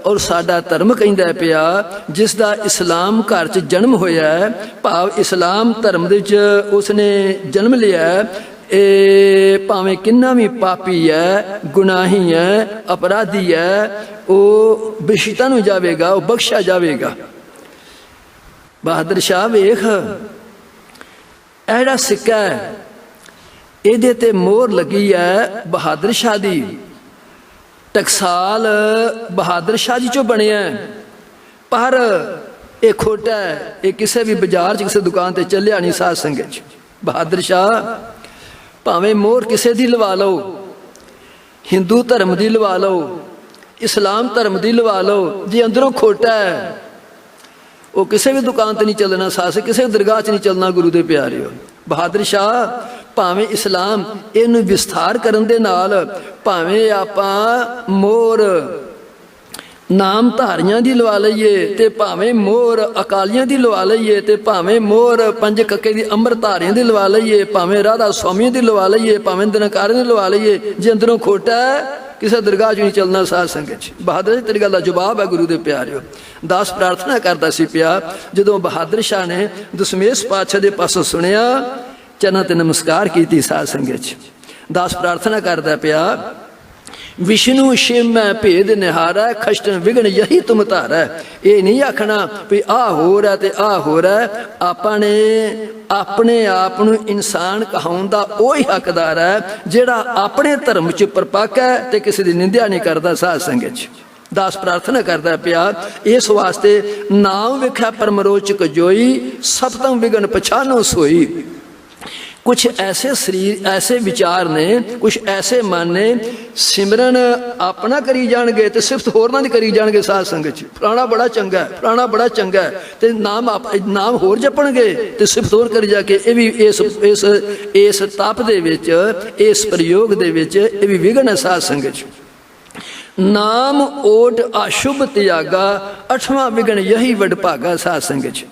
ਔਰ ਸਾਡਾ ਧਰਮ ਕਹਿੰਦਾ ਪਿਆ ਜਿਸ ਦਾ ਇਸਲਾਮ ਘਰ 'ਚ ਜਨਮ ਹੋਇਆ, ਭਾਵ ਇਸਲਾਮ ਧਰਮ ਦੇ ਵਿੱਚ ਉਸਨੇ ਜਨਮ ਲਿਆ, ਇਹ ਭਾਵੇਂ ਕਿੰਨਾ ਵੀ ਪਾਪੀ ਹੈ, ਗੁਨਾਹੀ ਹੈ, ਅਪਰਾਧੀ ਹੈ, ਉਹ ਬਖਸ਼ਿਤਾ ਨੂੰ ਜਾਵੇਗਾ, ਉਹ ਬਖਸ਼ਿਆ ਜਾਵੇਗਾ। ਬਹਾਦਰ ਸ਼ਾਹ ਵੇਖ ਇਹੜਾ ਸਿੱਕਾ ਹੈ, ਇਹਦੇ ਤੇ ਮੋਹਰ ਲੱਗੀ ਹੈ ਬਹਾਦਰ ਸ਼ਾਹ ਦੀ, ਟਕਸਾਲ ਬਹਾਦਰ ਸ਼ਾਹ ਜੀ ਚੋਂ ਬਣਿਆ, ਪਰ ਇਹ ਖੋਟਾ ਹੈ, ਇਹ ਕਿਸੇ ਵੀ ਬਾਜ਼ਾਰ 'ਚ ਕਿਸੇ ਦੁਕਾਨ ਤੇ ਚੱਲਿਆ ਨਹੀਂ ਸਾਧ ਸੰਗਤ 'ਚ। ਬਹਾਦਰ ਸ਼ਾਹ ਭਾਵੇਂ ਮੋਹਰ ਕਿਸੇ ਦੀ ਲਵਾ ਲਓ, ਹਿੰਦੂ ਧਰਮ ਦੀ ਲਵਾ ਲਓ, ਇਸਲਾਮ ਧਰਮ ਦੀ ਲਵਾ ਲਓ, ਜੇ ਅੰਦਰੋਂ ਖੋਟਾ ਹੈ ਉਹ ਕਿਸੇ ਵੀ ਦੁਕਾਨ ਤੇ ਨਹੀਂ ਚੱਲਣਾ ਸਾਧ, ਕਿਸੇ ਵੀ ਦਰਗਾਹ 'ਚ ਨਹੀਂ ਚੱਲਣਾ ਗੁਰੂ ਦੇ ਪਿਆਰਿਓ। ਬਹਾਦਰ ਸ਼ਾਹ ਭਾਵੇਂ ਇਸਲਾਮ ਇਹਨੂੰ ਵਿਸਥਾਰ ਕਰਨ ਦੇ ਨਾਲ, ਭਾਵੇਂ ਆਪਾਂ ਮੋਹਰ ਨਾਮਧਾਰੀਆਂ ਦੀ ਲਵਾ ਲਈਏ, ਤੇ ਭਾਵੇਂ ਮੋਹਰ ਅਕਾਲੀਆਂ ਦੀ ਲਵਾ ਲਈਏ, ਤੇ ਭਾਵੇਂ ਮੋਹਰ ਪੰਜ ਕੱਕੇ ਦੀ ਅੰਮ੍ਰਿਤਧਾਰੀਆਂ ਦੀ ਲਵਾ ਲਈਏ, ਭਾਵੇਂ ਰਾਧਾ ਸਵਾਮੀਆਂ ਦੀ ਲਵਾ ਲਈਏ, ਭਾਵੇਂ ਨਿਰੰਕਾਰੀਆਂ ਦੀ ਲਵਾ ਲਈਏ, ਜੇ ਅੰਦਰੋਂ ਖੋਟਾ ਹੈ ਕਿਸੇ ਦਰਗਾਹ 'ਚ ਨਹੀਂ ਚੱਲਣਾ ਸਾਧ ਸੰਗਤ 'ਚ। ਬਹਾਦਰ ਜੀ ਤੇਰੀ ਗੱਲ ਦਾ ਜਵਾਬ ਹੈ ਗੁਰੂ ਦੇ ਪਿਆਰਿਓ। ਦਾਸ ਪ੍ਰਾਰਥਨਾ ਕਰਦਾ ਸੀ ਪਿਆ, ਜਦੋਂ ਬਹਾਦਰ ਸ਼ਾਹ ਨੇ ਦਸ਼ਮੇਸ਼ ਪਾਤਸ਼ਾਹ ਦੇ ਪਾਸੋਂ ਸੁਣਿਆ, ਚਰਨਾਂ ਤੇ ਨਮਸਕਾਰ ਕੀਤੀ ਸਾਧ ਸੰਗਤ 'ਚ। ਦਾਸ ਪ੍ਰਾਰਥਨਾ ਕਰਦਾ ਪਿਆ, ਵਿਸ਼ਨੂੰ ਸ਼ਿਵ ਮੈਂ ਭੇਦ ਨਿਹਾਰਾ, ਖਸ਼ਟਨ ਵਿਗਣ ਯਹੀ ਤੁਮ ਧਾਰਾ। ਇਹ ਨਹੀਂ ਆਖਣਾ ਵੀ ਆਹ ਹੋ ਰਿਹਾ ਤੇ ਆਹ ਹੋ ਰਿਹਾ, ਆਪਾਂ ਨੇ ਆਪਣੇ ਆਪ ਨੂੰ ਇਨਸਾਨ ਕਹਾਉਣ ਦਾ ਉਹ ਹੀ ਹੱਕਦਾਰ ਹੈ ਜਿਹੜਾ ਆਪਣੇ ਧਰਮ 'ਚ ਪਰਪੱਕ ਹੈ ਤੇ ਕਿਸੇ ਦੀ ਨਿੰਦਿਆ ਨਹੀਂ ਕਰਦਾ ਸਾਧ ਸੰਗਤ 'ਚ। ਦਾਸ ਪ੍ਰਾਰਥਨਾ ਕਰਦਾ ਪਿਆ, ਇਸ ਵਾਸਤੇ ਨਾਮ ਵੇਖਿਆ ਪਰਮ ਰੋਚਕ ਜੋਈ, ਸਪਤਮ ਵਿਗਨ ਪਛਾਨੋ ਸੋਈ। कुछ ऐसे शरीर ऐसे विचार ने, कुछ ऐसे मन ने सिमरन अपना करी जाणगे ते सिफत होरनां दी करी जाणगे साध संगत च। फलाना बड़ा चंगा है, फलाना बड़ा चंगा है, ते नाम होर जपणगे ते सिफत होर करी जाके ये भी इस तप दे विच, इस प्रयोग दे विच ये भी विघन है साध संगत च। नाम ओट अशुभ त्यागा, 8वां विघन यही वडभागा साध संगत च।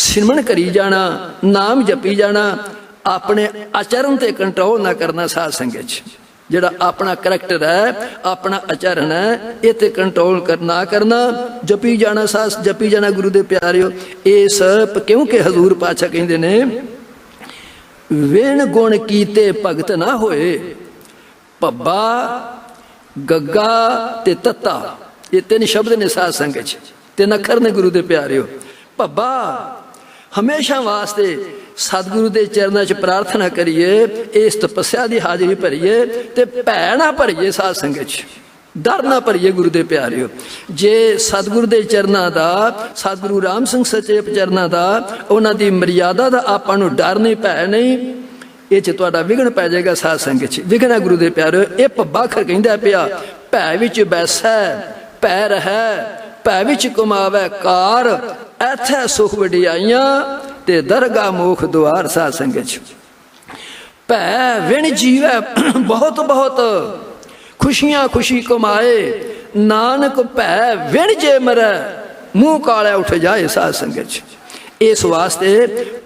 सिमरन करी जाना, नाम जपी जाना, अपने आचरण ते कंट्रोल ना करना साध संगत च। जिहड़ा अपना करैक्टर है, अपना आचरण है, ये ते कंट्रोल ना करना, जपी जाना साध, जपी जाना गुरु दे प्यारिओ। इस क्योंकि हजूर पातशाह कहंदे ने वेण गुण कीते भगत ना होए, भब्बा गग्गा ते तत्ता, ये 3 शब्द ने साध संगत च, 3 अखर ने गुरु दे प्यारिओ। भब्बा हमेशा वास्ते सतगुरु के चरणों च प्रार्थना करिए, इस तपस्या की हाजिरी भरीए, ते भै ना भरीए साध संगत च, डर ना भरीए गुरु के प्यारिओ। जे सतगुरु के चरणों का, सतगुरु राम सिंह सचेत चरणों का, उन्होंने मर्यादा का आपां नूं डर नहीं, भै नहीं, ये तुहाडा विघन पै जाएगा साध संगत च। विघन है गुरु के प्यारिओ। ये भब्बा अखर कहंदा पिया, भै विच बैसै भै रहै, भै विच कमावै कार, ऐथै सुख वडियाइयां, ते दरगाह मुख द्वार साध संगत च। भै विण जीवै बहुत बहुत, खुशियां खुशी कमाए, नानक भै विण जे मरै, मूँह काला उठ जाए साध संगत च। इस वास्ते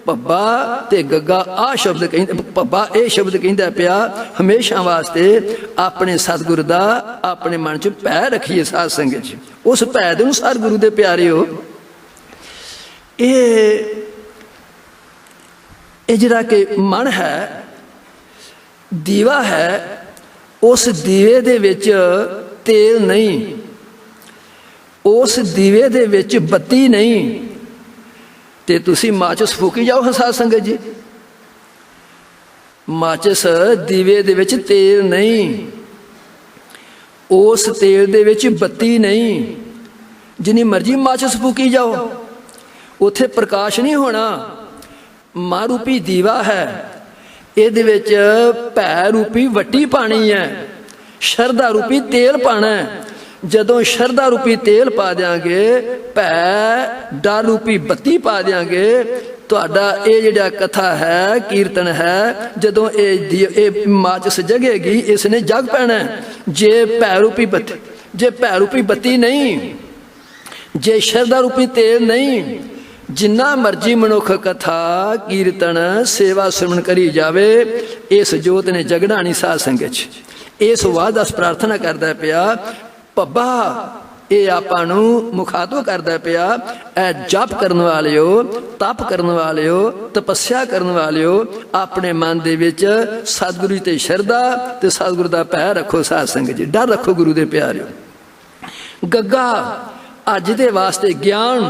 भब्बा ते गग्गा आ शब्द कहते, भब्बा ये शब्द कहता पिया हमेशा वास्ते अपने सतगुरु दा अपने मन च भै रखिए साध संगत च। उस भै दे अनुसार गुरु दे प्यारे हो, ये जिहड़ा कि मन है दीवा है, उस दीवे दे विच तेल नहीं, उस दीवे दे विच बत्ती नहीं, ते तुसी माचिस फूकी जाओ साध संगत जी। माचिस दीवे दे विच तेल नहीं, उस तेल दे विच बत्ती नहीं, जिन्नी मर्जी माचिस फूकी जाओ उत्थे प्रकाश नहीं होना। मां रूपी दीवा है, इहदे विच भै रूपी वट्टी पानी है, शरधा रूपी तेल पाना है। जदों शरधा रूपी तेल पा देंगे, भै डर रूपी बत्ती पा देंगे, तुहाडा ये जिहड़ा कथा है कीर्तन है, जदों ये माचिस जगेगी इसने जग पैना। जे भै रूपी बत्ती, जे भै रूपी बत्ती नहीं, जे शरधा रूपी तेल नहीं, जिन्ना मर्जी मनुख कथा कीर्तन सेवा सुमन करी जावे, इस जोत ने जगना नहीं साध संगत च। इस वादस प्रार्थना करदा पिया भब्बा, ये आपां नूं मुखातब करदा पिया, ए जप करने वाले हो, तप करने वाले हो, तपस्या करने वाले हो, अपने मन दे विच सतगुरु ते शरधा ते सतगुरु दा भै रखो साध संगत जी, डर रखो गुरु दे प्यारे। गग्गा अज दे वास्ते ज्ञान,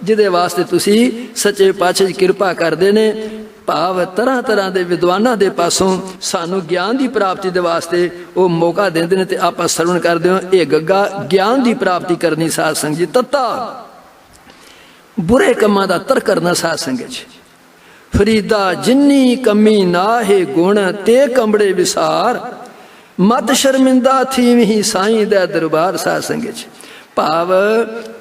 जिहदे वास्ते तुसी सच्चे पातशाह जी कृपा करदे ने, भाव तरह तरह के विद्वानां दे पासों सानू ज्ञान की प्राप्ति दे वास्ते वो मौका देंदे ने, ते आपां सरवण करदे हो। ये गग्गा ज्ञान की प्राप्ति करनी साध संगत जी, तत्ता बुरे कम्मां दा तर करना साध संगत जी। फरीदा जिन्नी कमी नाहे गुण, ते कंबड़े विसार, मत शर्मिंदा थी ही साईं दा दरबार साध संगत जी। भाव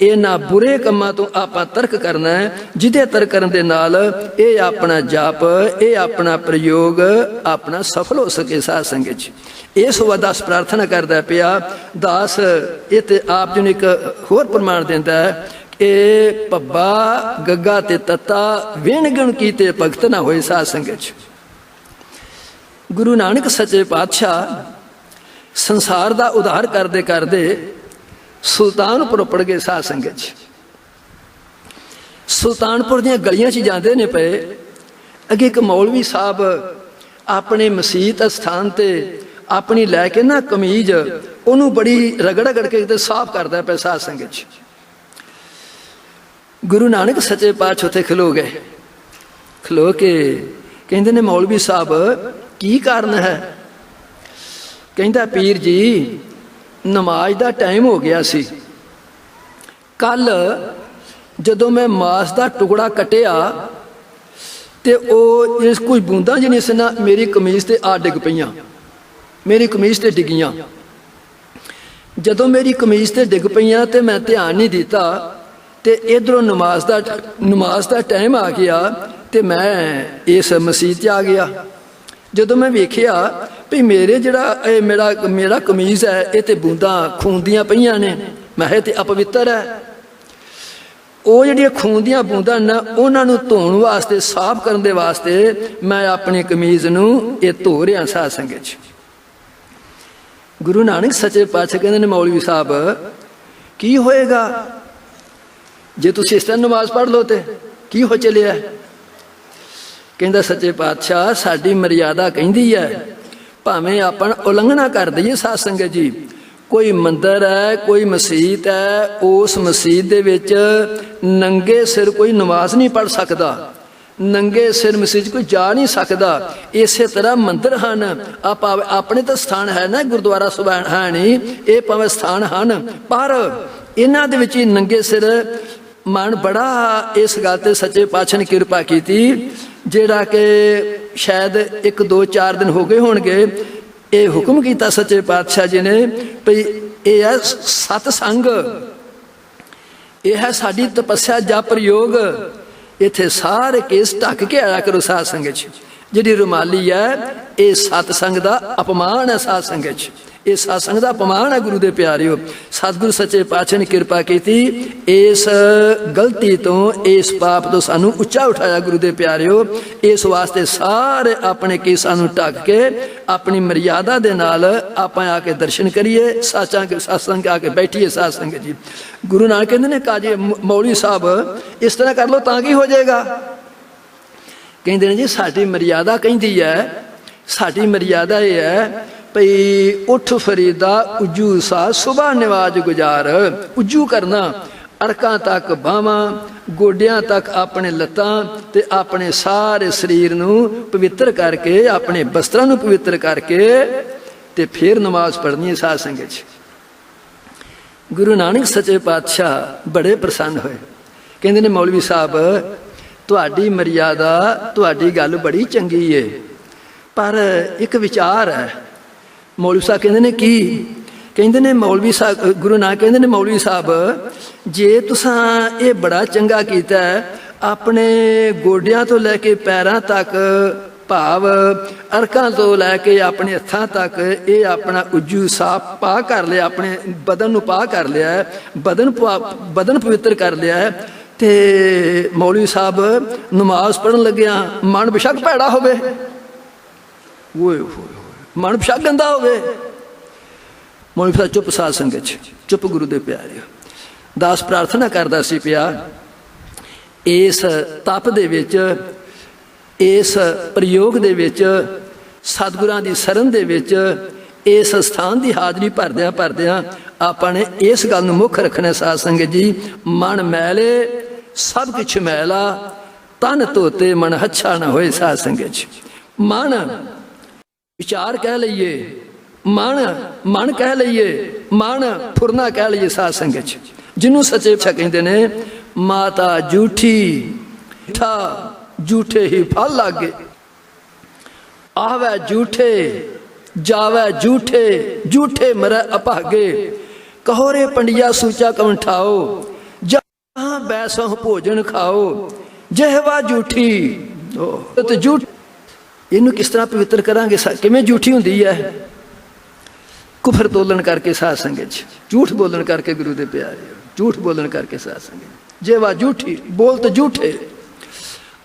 इन्हां बुरे कम्मां तो आपां तर्क करना है, जिहदे तर्क करन दे नाल ये अपना जाप, ये अपना प्रयोग अपना सफल हो सके साध संगत जी। इस वादस प्रार्थना करदा पिया दास। ये ते आप जी ने एक होर प्रमाण दिंदा है कि भब्बा गग्गा ते तत्ता विण गुण कीते भगत ना होए साध संगत जी। गुरु नानक सच्चे पातशाह संसार दा उद्धार करदे करदे सुल्तानपुर पड़ गए साध संगत जी। सुल्तानपुर दी गलियां च जाते ने पे, अगे एक मौलवी साहब अपने मसीत स्थान ते अपनी लैके ना कमीज उन्होंने बड़ी रगड़ रगड़ के साफ करता पे साध संगत जी। गुरु नानक सच्चे पातशाह उत्थे खलो गए, खलो के कहते ने मौलवी साहब की कारण है? कहता पीर जी नमाज का टाइम हो गया सी, कल जदों मैं मांस का टुकड़ा कटिया तो वो कुछ बूंदा जिहड़ियां सी ना मेरी कमीज ते आ डिग पईयां, मेरी कमीज ते डिगियां। जदों मेरी कमीज ते डिग पईयां तो मैं ध्यान नहीं दिता, तो इधरों नमाज का टाइम आ गया तो मैं इस मसीत आ गया। जदों मैं वेखिया भी मेरे जिहड़ा मेरा कमीज है ये तो बूंदा खून दियां पईयां ने, मैं ते अपवित्र है। वो जिहड़ियां खून दियां बूंदा न उन्होंने धोण वास्ते साफ करने दे वास्ते मैं अपनी कमीज नूं ये धो रहा साध संगत जी। गुरु नानक सच्चे पातशाह कहंदे ने मौलवी साहब की होएगा जे तुसीं इस तरह नमाज पढ़ लो तो की हो चलिया? कहंदा सच्चे पातशाह साडी मर्यादा कहंदी है भावें अपन उलंघना कर दईए साध संगत जी। कोई मंदिर है, कोई मसीत है, उस मसीत दे विच नंगे सिर कोई नमाज नहीं पढ़ सकता, नंगे सिर मसीत कोई जा नहीं सकता। इस तरह मंदिर हैं आप अपने तो स्थान है ना, गुरुद्वारा सुभान है नहीं, ये भावें स्थान हैं, पर इन्हां दे विच नंगे सिर मन बड़ा इस गल ते सच्चे पातशाह ने कृपा की, जिहड़ा कि शायद 1-2-4 दिन हो गए होणगे, ये हुक्म किया सच्चे पातशाह जी ने भई ये है सतसंग, यह है साडी तपस्या जा प्रयोग, इत्थे सारे केस ढक के आया करो साध संगत च। जिहड़ी रुमाली है ये सतसंग का अपमान है, साध संगत च ये सतसंग का अपमान है। गुरु दे प्यारिओ, सतगुरु सच्चे पातशाह ने कृपा की, इस गलती तो इस पाप तो सानू उच्चा उठाया गुरु दे प्यारिओ। इस वास्ते सारे अपने केसां नू ढक के अपनी मर्यादा दे नाल आपां आके दर्शन करिए, सत्संग आके बैठिए। साध संगत जी, गुरु नानक कहंदे ने काजी मौलवी साहब इस तरह कर लो तां की हो जाएगा। कहंदे ने जी साडी मर्यादा कहंदी है, साडी मर्यादा ये है भई उठ फरीदा उजू सा सुबह नवाज गुजार। उजू करना अरकां तक बाहां गोडियां तक अपने लत्तां ते अपने सारे शरीर नू पवित्र करके अपने वस्त्रां नू पवित्र करके ते फिर नमाज पढ़नी है। साध संगत च गुरु नानक सच्चे पातशाह बड़े प्रसन्न होए। कहंदे ने मौलवी साहब तुहाडी मर्यादा तुहाडी गल बड़ी चंगी है, पर एक विचार है। मौलवी साहब कहंदे ने की? कहंदे ने मौलवी साहब, गुरु नानक कहंदे ने मौलवी साहब जे तुसां ये बड़ा चंगा कीता है, अपने गोडियां तो लैके पैरां तक भाव अरकां तो लैके अपने हत्थां तक ये अपना उज्जू साफ पा कर लिया, अपने बदन नू पा कर लिया है, बदन पवित्र कर लिया है। ते मौलवी साहब नमाज पढ़न लग्या मन बेशक भैड़ा होवे, मन बेशक गंदा होवे, मौलवी साहब चुप। साध संगत चुप। गुरु दे प्यारे दास प्रार्थना करदा सी पिया, इस तप दे विच इस प्रयोग दे विच सतगुरां दी शरण दे विच इस स्थान की हाजरी भरदियां भरदियां आपां ने इस गल नूं मुख रखना। साध संगत जी मन मैले सब कुछ मैला, तन धोते मन हच्छा ना होए। साध संगत जी मन विचार कह लीए, मन कह लीए, मन फुरना कह लीए। साध संगत जी जिन्हों सच्चे पातशाह कहते ने माता झूठी ठा झूठे ही फल लागे, आवे झूठे जावे झूठे, झूठे मरै अभागे। कहो रे पंडिया सूचा कवन ठाओ, जहाँ बैसों भोजन खाओ, जहवा झूठी तो झूठ। इनू किस तरह पवित्र करांगे? किवें झूठी हुंदी है? कुफर तोलन करके। साध संगत झूठ बोलन करके। गुरु दे प्यारे झूठ बोलन करके। साध संगत जेवा झूठी बोलत झूठे,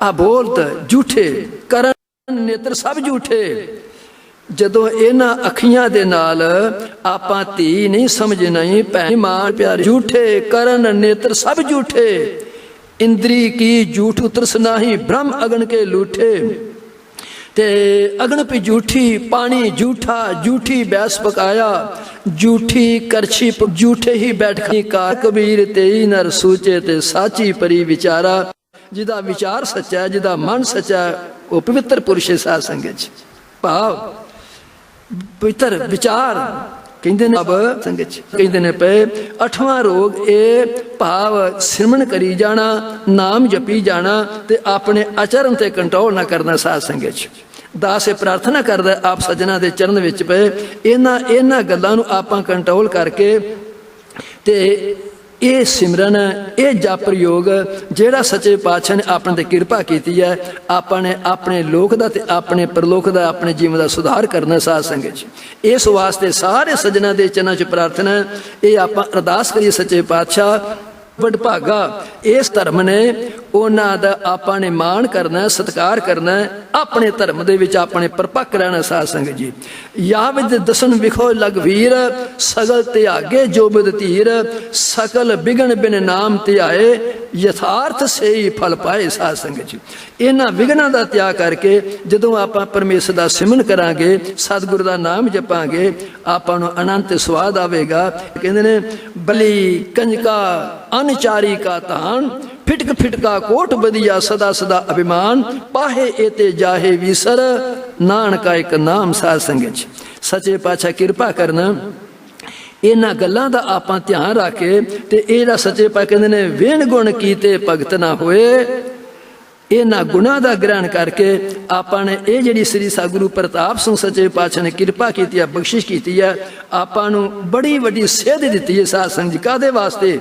आ बोलत झूठे, करन नेत्र सब झूठे। जदों इन्हां अखियां दे नाल आपां धी नहीं समझना भैन मां प्यारे, झूठे करन नेत्र सब झूठे, इंद्री की झूठ उतरस नाही, ब्रह्म अगन के लूठे। ते अगन पे झूठी पानी झूठा, झूठी बैस पकाया, झूठी करछी झूठे ही बैठा। का कबीर तेई नर सूचे ते साची परी विचारा। जिदा विचार सच्चा है, जिदा मन सच्चा है, वो पवित्र पुरुष है। साध संगत भाव पवित्र विचार कहते ने। अब संगत कहते ने पे 8वां रोग ए भाव सिमरन करी जाना, नाम जपी जाना ते अपने आचरण ते कंट्रोल ना करना। साध संगत दास प्रार्थना करदा आप सज्जना दे चरण विच पे इन्हां गल्लां नूं आपां कंट्रोल करके ते ये सिमरन ये जप योग जिहड़ा सच्चे पातशाह ने अपने ते कृपा कीती है, आपने अपने लोक दा ते अपने परलोक दा अपने जीवन का सुधार करना। साध संगत इस वास्ते सारे सज्जना दे चरणों च प्रार्थना ये आपां अरदास करिए सच्चे पातशाह वडभागा इस धर्म ने उन्हां दा आपां ने मान करना, सत्कार करना, अपने धर्म दे विच अपने परपक्क रहना। साध संगत जी याविद दसन विखो लग वीर, सगल त्यागे जो बिद धीर, सकल बिघन बिन नाम त्याए, यथार्थ से ही फल पाए। साध संगत जी इन्हां विघनां दा त्याग करके जदों आपां परमेश्वर दा सिमरन करांगे, सतगुरु दा नाम जपांगे, आपां नूं अनंत स्वाद आवेगा। कहंदे ने बली कंजका अनचारी का तान, फिटक फिटका कोट बदिया सदा सदा अभिमान, पाहे एते जाहे विसर, नानका एक नाम। साध संगत सच्चे पातशाह कृपा करना इन्हां गल्लां दा आपां ध्यान रख के ते इहड़ा सच्चे पातशाह कहंदे ने वेण गुण कीते भगत ना होए, इन्हां गुणां दा ग्रहण करके आपां ने ये जिहड़ी श्री सतगुरु प्रताप सिंह सच्चे पातशाह ने कृपा कीती है, बख्शिश कीती है, आपां नूं बड़ी वड्डी सेध दित्ती है। साध संगत जी काहदे वास्ते?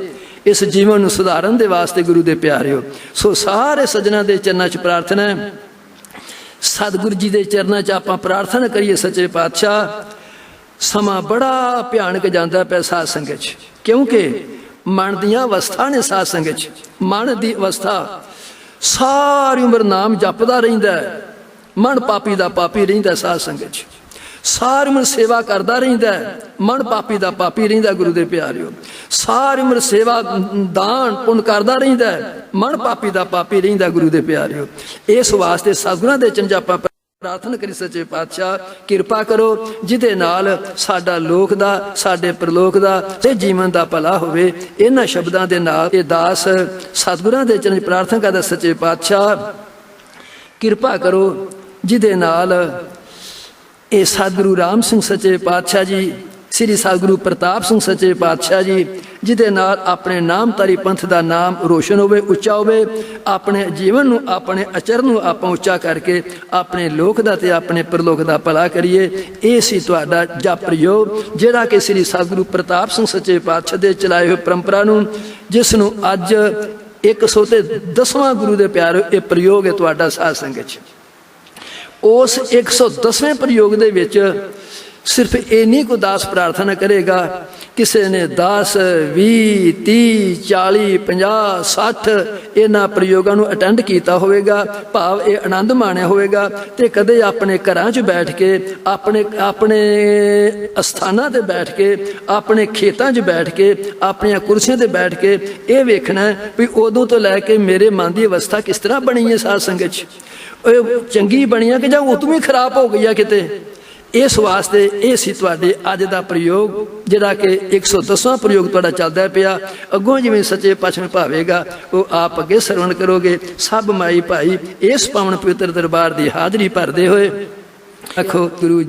इस जीवन ਨੂੰ ਸੁਧਾਰਨ ਦੇ ਵਾਸਤੇ ਗੁਰੂ ਦੇ ਪਿਆਰਿਓ। ਸੋ ਸਾਰੇ ਸੱਜਣਾਂ ਦੇ ਚਰਨਾਂ 'ਚ ਪ੍ਰਾਰਥਨਾ ਹੈ, ਸਤਿਗੁਰੂ ਜੀ ਦੇ ਚਰਨਾਂ 'ਚ ਆਪਾਂ ਪ੍ਰਾਰਥਨਾ ਕਰੀਏ ਸੱਚੇ ਪਾਤਸ਼ਾਹ। ਸਮਾਂ ਬੜਾ ਭਿਆਨਕ ਜਾਂਦਾ ਪਿਆ ਸਾਧ ਸੰਗਤ 'ਚ, ਕਿਉਂਕਿ ਮਨ ਦੀਆਂ ਅਵਸਥਾ ਨੇ ਸਾਧ ਸੰਗਤ 'ਚ। ਮਨ ਦੀ ਅਵਸਥਾ ਸਾਰੀ ਉਮਰ ਨਾਮ ਜਪਦਾ ਰਹਿੰਦਾ, ਮਨ ਪਾਪੀ ਦਾ ਪਾਪੀ ਰਹਿੰਦਾ ਸਾਧ ਸੰਗਤ 'ਚ। ਸਾਰੀ ਉਮਰ ਸੇਵਾ ਕਰਦਾ ਰਹਿੰਦਾ, ਮਨ ਪਾਪੀ ਦਾ ਪਾਪੀ ਰਹਿੰਦਾ ਗੁਰੂ ਦੇ ਪਿਆਰਿਓ। ਸਾਰੀ ਉਮਰ ਸੇਵਾ ਦਾਨ ਪੁੰਨ ਕਰਦਾ ਰਹਿੰਦਾ, ਮਨ ਪਾਪੀ ਦਾ ਪਾਪੀ ਰਹਿੰਦਾ ਗੁਰੂ ਦੇ ਪਿਆਰਿਓ। ਇਸ ਵਾਸਤੇ ਸਤਿਗੁਰਾਂ ਦੇ ਚਰਨਾਂ 'ਚ ਆਪਾਂ ਪ੍ਰਾਰਥਨਾ ਕਰੀ ਸੱਚੇ ਪਾਤਸ਼ਾਹ ਕਿਰਪਾ ਕਰੋ, ਜਿਹਦੇ ਨਾਲ ਸਾਡਾ ਲੋਕ ਦਾ ਸਾਡੇ ਪ੍ਰਲੋਕ ਦਾ ਤੇ ਜੀਵਨ ਦਾ ਭਲਾ ਹੋਵੇ। ਇਹਨਾਂ ਸ਼ਬਦਾਂ ਦੇ ਨਾਲ ਇਹ ਦਾਸ ਸਤਿਗੁਰਾਂ ਦੇ ਚਰਨਾਂ 'ਚ ਪ੍ਰਾਰਥਨਾ ਕਰਦਾ, ਸੱਚੇ ਪਾਤਸ਼ਾਹ ਕਿਰਪਾ ਕਰੋ, ਜਿਹਦੇ ਨਾਲ ਇਹ ਸਤਿਗੁਰੂ ਰਾਮ ਸਿੰਘ ਸੱਚੇ ਪਾਤਸ਼ਾਹ ਜੀ, ਸ੍ਰੀ ਸਤਿਗੁਰੂ ਪ੍ਰਤਾਪ ਸਿੰਘ ਸੱਚੇ ਪਾਤਸ਼ਾਹ ਜੀ, ਜਿਹਦੇ ਨਾਲ ਆਪਣੇ ਨਾਮਧਾਰੀ ਪੰਥ ਦਾ ਨਾਮ ਰੋਸ਼ਨ ਹੋਵੇ, ਉੱਚਾ ਹੋਵੇ। ਆਪਣੇ ਜੀਵਨ ਨੂੰ, ਆਪਣੇ ਆਚਰਨ ਨੂੰ ਆਪਾਂ ਉੱਚਾ ਕਰਕੇ ਆਪਣੇ ਲੋਕ ਦਾ ਤੇ ਆਪਣੇ ਪ੍ਰਲੋਕ ਦਾ ਭਲਾ ਕਰੀਏ। ਇਹ ਸੀ ਤੁਹਾਡਾ ਜਪ ਪ੍ਰਯੋਗ, ਜਿਹੜਾ ਕਿ ਸ੍ਰੀ ਸਤਿਗੁਰੂ ਪ੍ਰਤਾਪ ਸਿੰਘ ਸੱਚੇ ਪਾਤਸ਼ਾਹ ਦੇ ਚਲਾਏ ਹੋਏ ਪਰੰਪਰਾ ਨੂੰ, ਜਿਸ ਨੂੰ ਅੱਜ 110ਵਾਂ ਗੁਰੂ ਦੇ ਪਿਆਰਿਓ ਇਹ ਪ੍ਰਯੋਗ ਹੈ ਤੁਹਾਡਾ ਸਾਧ ਸੰਗਤ 'ਚ। ਉਸ 110ਵੇਂ ਪ੍ਰਯੋਗ ਦੇ ਵਿੱਚ ਸਿਰਫ ਇੰਨੀ ਕੁ ਦਾਸ ਪ੍ਰਾਰਥਨਾ ਕਰੇਗਾ, ਕਿਸੇ ਨੇ 10 20 30 40 50 60 ਇਹਨਾਂ ਪ੍ਰਯੋਗਾਂ ਨੂੰ ਅਟੈਂਡ ਕੀਤਾ ਹੋਵੇਗਾ, ਭਾਵ ਇਹ ਆਨੰਦ ਮਾਣਿਆ ਹੋਵੇਗਾ, ਤੇ ਕਦੇ ਆਪਣੇ ਘਰਾਂ 'ਚ ਬੈਠ ਕੇ, ਆਪਣੇ ਅਸਥਾਨਾਂ 'ਤੇ ਬੈਠ ਕੇ, ਆਪਣੇ ਖੇਤਾਂ 'ਚ ਬੈਠ ਕੇ, ਆਪਣੀਆਂ ਕੁਰਸੀਆਂ 'ਤੇ ਬੈਠ ਕੇ ਇਹ ਵੇਖਣਾ ਵੀ ਉਦੋਂ ਤੋਂ ਲੈ ਕੇ ਮੇਰੇ ਮਨ ਦੀ ਅਵਸਥਾ ਕਿਸ ਤਰ੍ਹਾਂ ਬਣੀ ਹੈ ਸਾਧ ਸੰਗਤ 'ਚ, ਇਹ ਚੰਗੀ ਬਣੀ ਆ ਕਿ ਜਾਂ ਉਹ ਤੋਂ ਵੀ ਖਰਾਬ ਹੋ ਗਈ ਆ ਕਿਤੇ। ਇਸ ਵਾਸਤੇ ਇਹ ਸੀ ਤੁਹਾਡੇ ਅੱਜ ਦਾ ਪ੍ਰਯੋਗ, ਜਿਹੜਾ ਕਿ 110ਵਾਂ ਪ੍ਰਯੋਗ ਤੁਹਾਡਾ ਚੱਲਦਾ ਪਿਆ। ਅੱਗੋਂ ਜਿਵੇਂ ਸੱਚੇ ਪਾਤਸ਼ਾਹ ਭਾਵੇਗਾ ਉਹ ਆਪ ਅੱਗੇ ਸਰਵਣ ਕਰੋਗੇ। ਸਭ ਮਾਈ ਭਾਈ ਇਸ ਪਾਵਨ ਪਵਿੱਤਰ ਦਰਬਾਰ ਦੀ ਹਾਜ਼ਰੀ ਭਰਦੇ ਹੋਏ ਆਖੋ ਗੁਰੂ